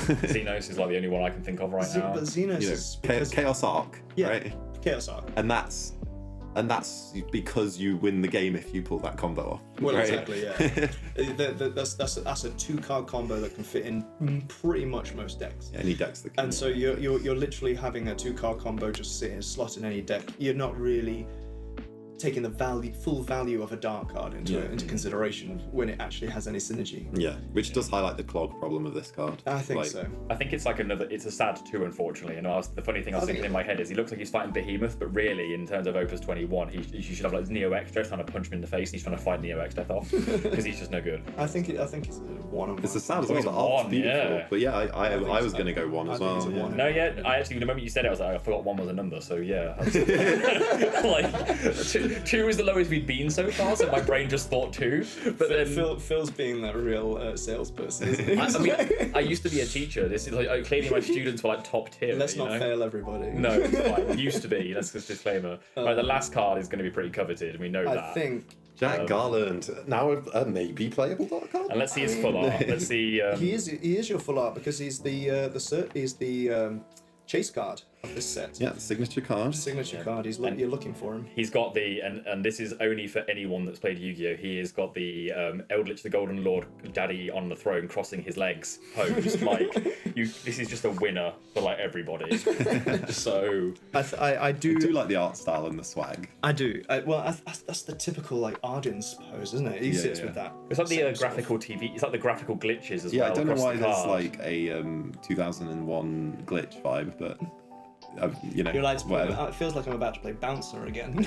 Xenos is like the only one I can think of right now. But Xenos is because Chaos Arc, right? Chaos Arc. And that's because you win the game if you pull that combo off. Well, right? exactly, yeah. That's a 2-card combo that can fit in pretty much most decks. Any decks that can. And so you're literally having a 2-card combo just sitting slot in any deck. You're not really taking the full value of a dark card into consideration when it actually has any synergy. Yeah, which does highlight the clog problem of this card. I think so. I think it's like it's a sad 2, unfortunately. And the funny thing I was thinking in my head is he looks like he's fighting Behemoth, but really, in terms of Opus 21, he should have like Neo Extra trying to punch him in the face. He's trying to fight Neo Extra off because he's just no good. I think it's 1 It's a sad as well. The art's beautiful, but yeah, I was going to go 1 as well. Yeah. No, yeah, I actually, the moment you said it, I was like, I forgot 1 was a number, so yeah. Like, 2 is the lowest we've been so far, so my brain just thought 2. But then Phil's being that real salesperson. Isn't he? I mean, I used to be a teacher. This is like clearly my students were like top tier. Let's not fail everybody. No, it's fine. Used to be. That's just disclaimer. Right, the last card is going to be pretty coveted, and we know that. I think Jack Garland, now a maybe playable dark card. And let's see his full art. Let's see. he is your full art because he's the chase card of this set. Yeah, the signature card. Signature card. You're looking for him. He's got the and this is only for anyone that's played Yu-Gi-Oh. He has got the Eldritch the Golden Lord Daddy on the throne crossing his legs pose. Like this is just a winner for like everybody. So I do like the art style and the swag. I do. That's the typical like Arden's pose, isn't it? He sits with that. It's like the graphical TV. It's like the graphical glitches as well. Yeah, I don't know why the there's card. like a 2001 glitch vibe, but. You're like, whatever. it feels like I'm about to play Bouncer again.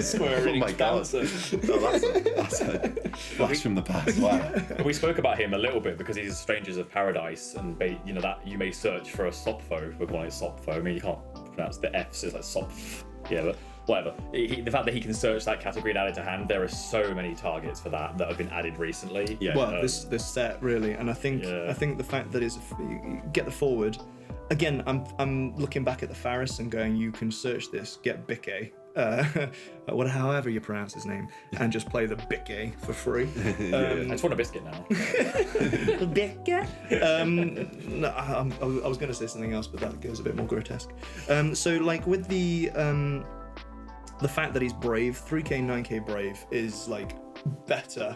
Square Oh my God. Bouncer. That's a flash from the past. Wow. We spoke about him a little bit because he's Strangers of Paradise, and that you may search for a Sopfo. We're calling it Sopfo. I mean, you can't pronounce the F's. It's like Sopf. Yeah, but whatever. The fact that he can search that category and add it to hand, there are so many targets for that have been added recently. Yeah. Well, this set really, and I think the fact that you get the forward. Again, I'm looking back at the Faris and going, you can search this, get Bikke, however you pronounce his name, and just play the Bikke for free. I just want a biscuit now. Bikke? No, I was going to say something else, but that goes a bit more grotesque. So, like with the fact that he's brave, 3k, 9k brave is like better.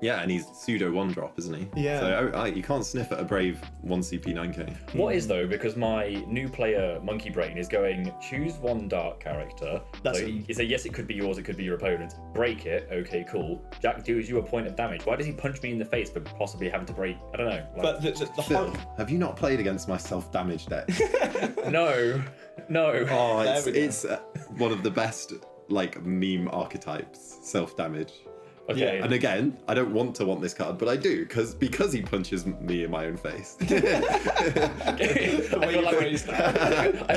Yeah, and he's pseudo 1-drop, isn't he? Yeah. So you can't sniff at a brave 1 CP 9k. What is though, because my new player Monkey Brain is going, choose 1 dark character. He said, yes, it could be yours, it could be your opponent's. Break it, okay, cool. Jack deals you a point of damage. Why does he punch me in the face for possibly having to break? I don't know. But the Phil, have you not played against my self-damage deck? No. Oh, it's one of the best like meme archetypes, self-damage. Okay. And again, I don't want to want this card, but I do because he punches me in my own face. I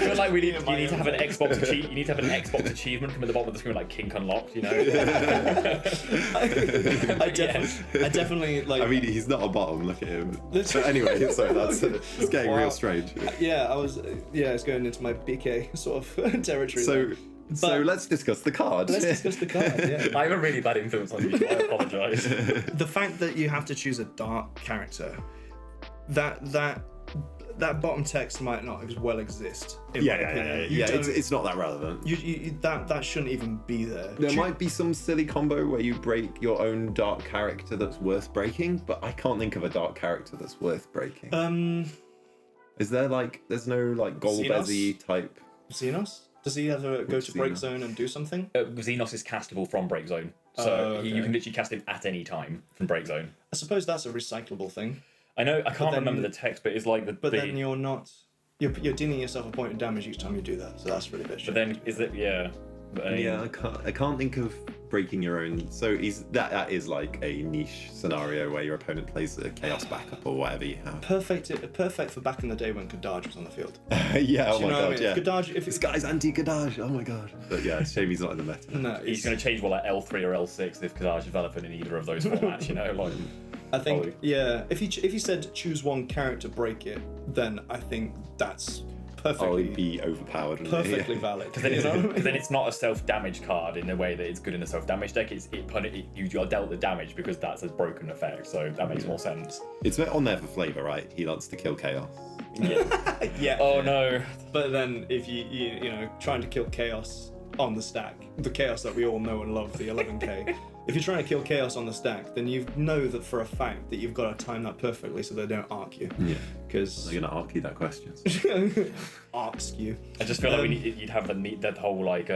feel like you need to have an Xbox achievement. You need to have an Xbox achievement come at the bottom of the screen like kink unlocked, you know. I definitely like. I mean, he's not a bottom. Look at him. But anyway, sorry, it's getting real strange. Yeah, it's going into my BK sort of territory. So let's discuss the card. Let's discuss the card, yeah. I have a really bad influence on you, so I apologise. The fact that you have to choose a dark character, that bottom text might not as well exist. Yeah. It's not that relevant. That shouldn't even be there. There might be some silly combo where you break your own dark character that's worth breaking, but I can't think of a dark character that's worth breaking. Is there there's no like Golbezi type? Xenos? Does he ever go to break zone and do something? Xenos is castable from break zone, so you can literally cast him at any time from break zone. I suppose that's a recyclable thing. I know, I can't remember the text, but it's like the. But then you're not. You're dealing yourself a point of damage each time you do that, so that's really bitchy. But then is it? Yeah. I can't think of breaking your own. So that is like a niche scenario where your opponent plays a chaos backup or whatever you have. Perfect for back in the day when Kadaj was on the field. Yeah, oh Do you my know god, what I mean? yeah. Kadaj, if This guy's anti-Kadaj, oh my god. But yeah, it's a shame he's not in the meta. no, He's going to change like L3 or L6 if Kadaj developing in either of those formats, you know, like. I think Probably. yeah. If you said choose one character, break it, then I think that's Oh, perfectly he'd be overpowered. wouldn't it? perfectly Yeah. valid. Because then, you know what I mean? then it's not a self-damage card in the way that it's good in a self-damage deck. You are dealt the damage because that's a broken effect, so that makes more sense. It's on there for flavour, right? He likes to kill chaos. Yeah. yeah. Oh no. But then if you know trying to kill chaos on the stack, the chaos that we all know and love, the 11k. If you're trying to kill chaos on the stack, then you know that for a fact that you've got to time that perfectly so they don't arc you. Yeah. Because They're gonna argue that question. arcs you. I just feel like you'd have that whole like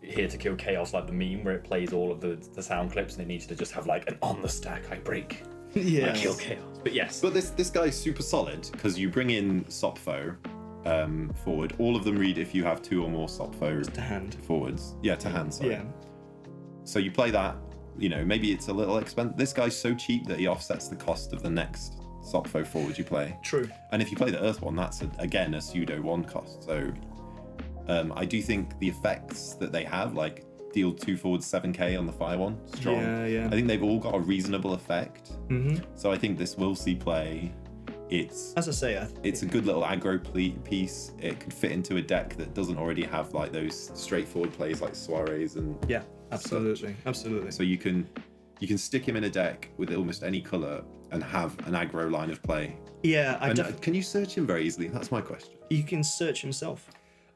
here to kill chaos, like the meme where it plays all of the sound clips and it needs to just have like an on the stack I break. Yeah. I kill chaos. But yes. But this guy's super solid because you bring in Sopfo forward. All of them read if you have 2 or more Sopfo To hand. forwards. Yeah, to hand, sorry. Yeah. So you play that, you know, maybe it's a little expensive. This guy's so cheap that he offsets the cost of the next Sopfo forward you play. True. And if you play the Earth one, that's again a pseudo 1 cost. So I do think the effects that they have, like deal 2 forwards 7k on the fire one, strong. Yeah. I think they've all got a reasonable effect. Mm-hmm. So I think this will see play. It's As I say, it's a good little aggro piece. It could fit into a deck that doesn't already have like those straightforward plays like soirees and yeah, absolutely, absolutely. so you can stick him in a deck with almost any color and have an aggro line of play. Yeah, Can you search him very easily? That's my question. you can search himself.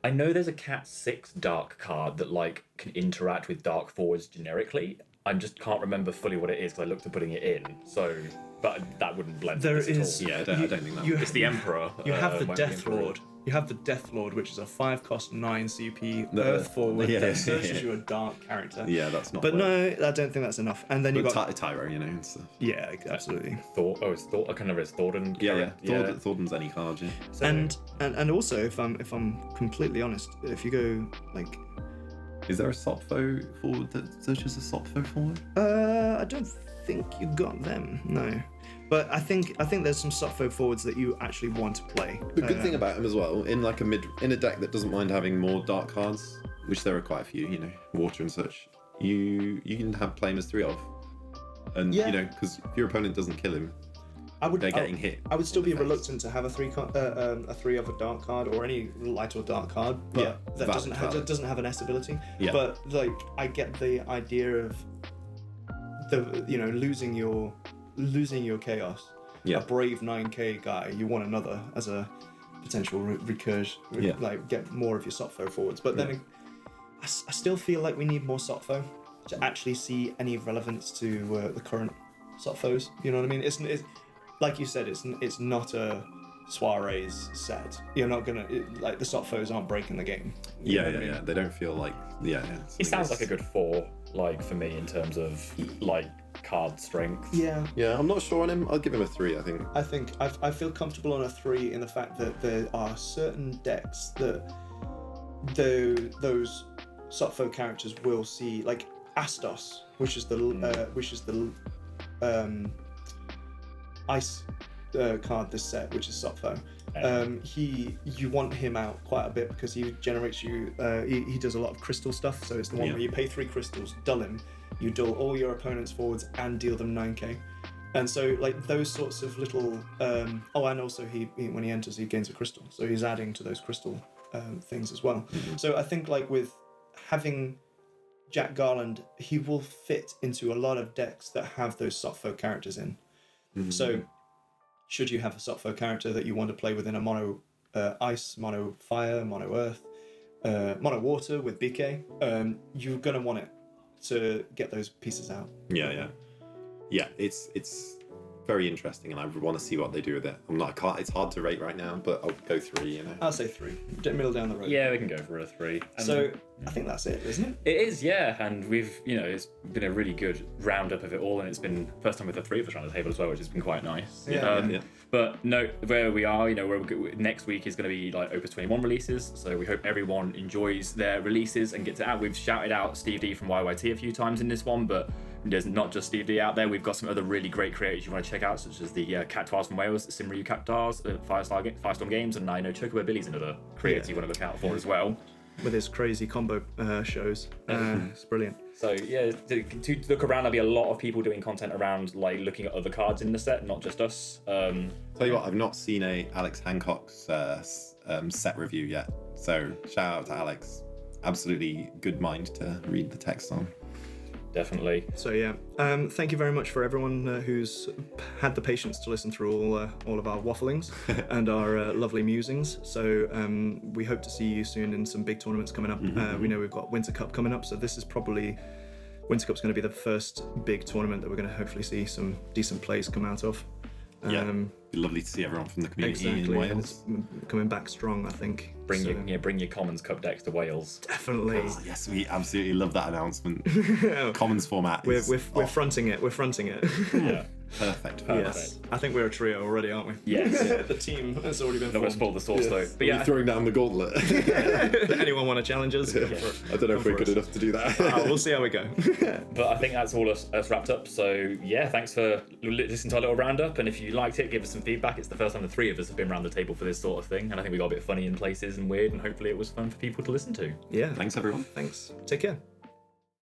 I know there's a Cat 6 dark card that like can interact with dark forwards generically. I just can't remember fully what it is because I looked at putting it in. So, but that wouldn't blend There with is- this at all. Yeah, I don't think that. you- It's the Emperor. You have the might be Death Emperor. Lord. You have the Death Lord, which is a 5 cost 9 CP The Earth Earth- forward yeah. that searches you a dark character. Yeah, that's not. But worth- no, I don't think that's enough. And then you But got Tyro, you know, and stuff. yeah, absolutely. Thor. Oh, it's Thor. I can't remember. It's Thornton. Yeah. character. Thornton's any card. Yeah. So- And also, if I'm completely honest, if you go like, Is there a Sopfo forward that searches a Sopfo forward? I don't think you got them. No, but I think there's some Sopfo forwards that you actually want to play. The good thing about him as well, in like in a deck that doesn't mind having more dark cards, which there are quite a few, you know, water and such, you can play him as 3 of, and Yeah. you know, because if your opponent doesn't kill him, they're getting hit. I would still be in the face. reluctant to have a 3 of a dark card or any light or dark card, but Yeah, that valid. doesn't have an S ability. Yeah. But like, I get the idea of losing your chaos. Yeah. A brave 9k guy, you want another as a potential recursion. Yeah. Like get more of your Sopfo forwards, but then I still feel like we need more Sopfo to actually see any relevance to the current Sopfos. You know what I mean? It's like you said, it's not a soirees set. You're not gonna like the Sopfos aren't breaking the game. You know what I mean? They don't feel like It sounds like a good 4, like for me in terms of like card strength. Yeah. Yeah, I'm not sure on him. I'll give him a 3. I think. I feel comfortable on a 3 in the fact that there are certain decks that those Sopfo characters will see, like Astos, which is the ice card this set, which is Sopfo. You want him out quite a bit because he generates you. He does a lot of crystal stuff, so it's the one where you pay 3 crystals, dull him, you dull all your opponent's forwards and deal them 9k. And so like those sorts of little. And also he when he enters, he gains a crystal, so he's adding to those crystal things as well. Mm-hmm. So I think like with having Jack Garland, he will fit into a lot of decks that have those Sopfo characters in. Mm-hmm. So, should you have a Sopfo character that you want to play within a mono ice, mono fire, mono earth, mono water with BK, you're gonna want it to get those pieces out. Yeah. It's very interesting, and I want to see what they do with it. It's hard to rate right now, but I'll go 3. You know. I'll say 3, middle down the road. Yeah, we can go for a 3. And So I think that's it, isn't it? It is, yeah, and we've, it's been a really good roundup of it all, and it's been first time with the three of us around the table as well, which has been quite nice. Yeah. But note where we are, next week is going to be like Opus21 releases, so we hope everyone enjoys their releases and gets it out. We've shouted out Steve D from YYT a few times in this one, but there's not just Steve D out there. We've got some other really great creators you want to check out, such as the Cactuars from Wales, Simryu Cactuars, Firestorm Games, and I know Chocobo Billy's another creator you want to look out for as well. With his crazy combo shows. It's brilliant. So yeah, to look around, there'll be a lot of people doing content around like looking at other cards in the set, not just us. Tell you what, I've not seen a Alex Hancock's set review yet. So shout out to Alex. Absolutely good mind to read the text on. Definitely. So yeah, thank you very much for everyone who's had the patience to listen through all of our wafflings and our lovely musings. So we hope to see you soon in some big tournaments coming up. We know we've got Winter Cup coming up, so this is probably Winter Cup's going to be the first big tournament that we're going to hopefully see some decent plays come out of. It'd be lovely to see everyone from the community Exactly, in and Wales. it's coming back strong, I think. Bring your Commons Cup decks to Wales. Definitely. Oh, yes, we absolutely love that announcement. Commons format We're is fronting it. We're fronting it. Yeah. perfect. Yes. I think we're a trio already, aren't we? Yes. The team has already been Not going to spoil formed. the source though. But Are we throwing down the gauntlet? Anyone want to challenge us? Go for it. I don't know if Come we're for good us. enough to do that. We'll see how we go. But I think that's all us wrapped up. So yeah, thanks for listening to our little roundup. And if you liked it, give us some feedback. It's the first time the three of us have been around the table for this sort of thing, and I think we got a bit funny in places and weird, and hopefully it was fun for people to listen to. Yeah. Thanks, everyone. Thanks. Take care.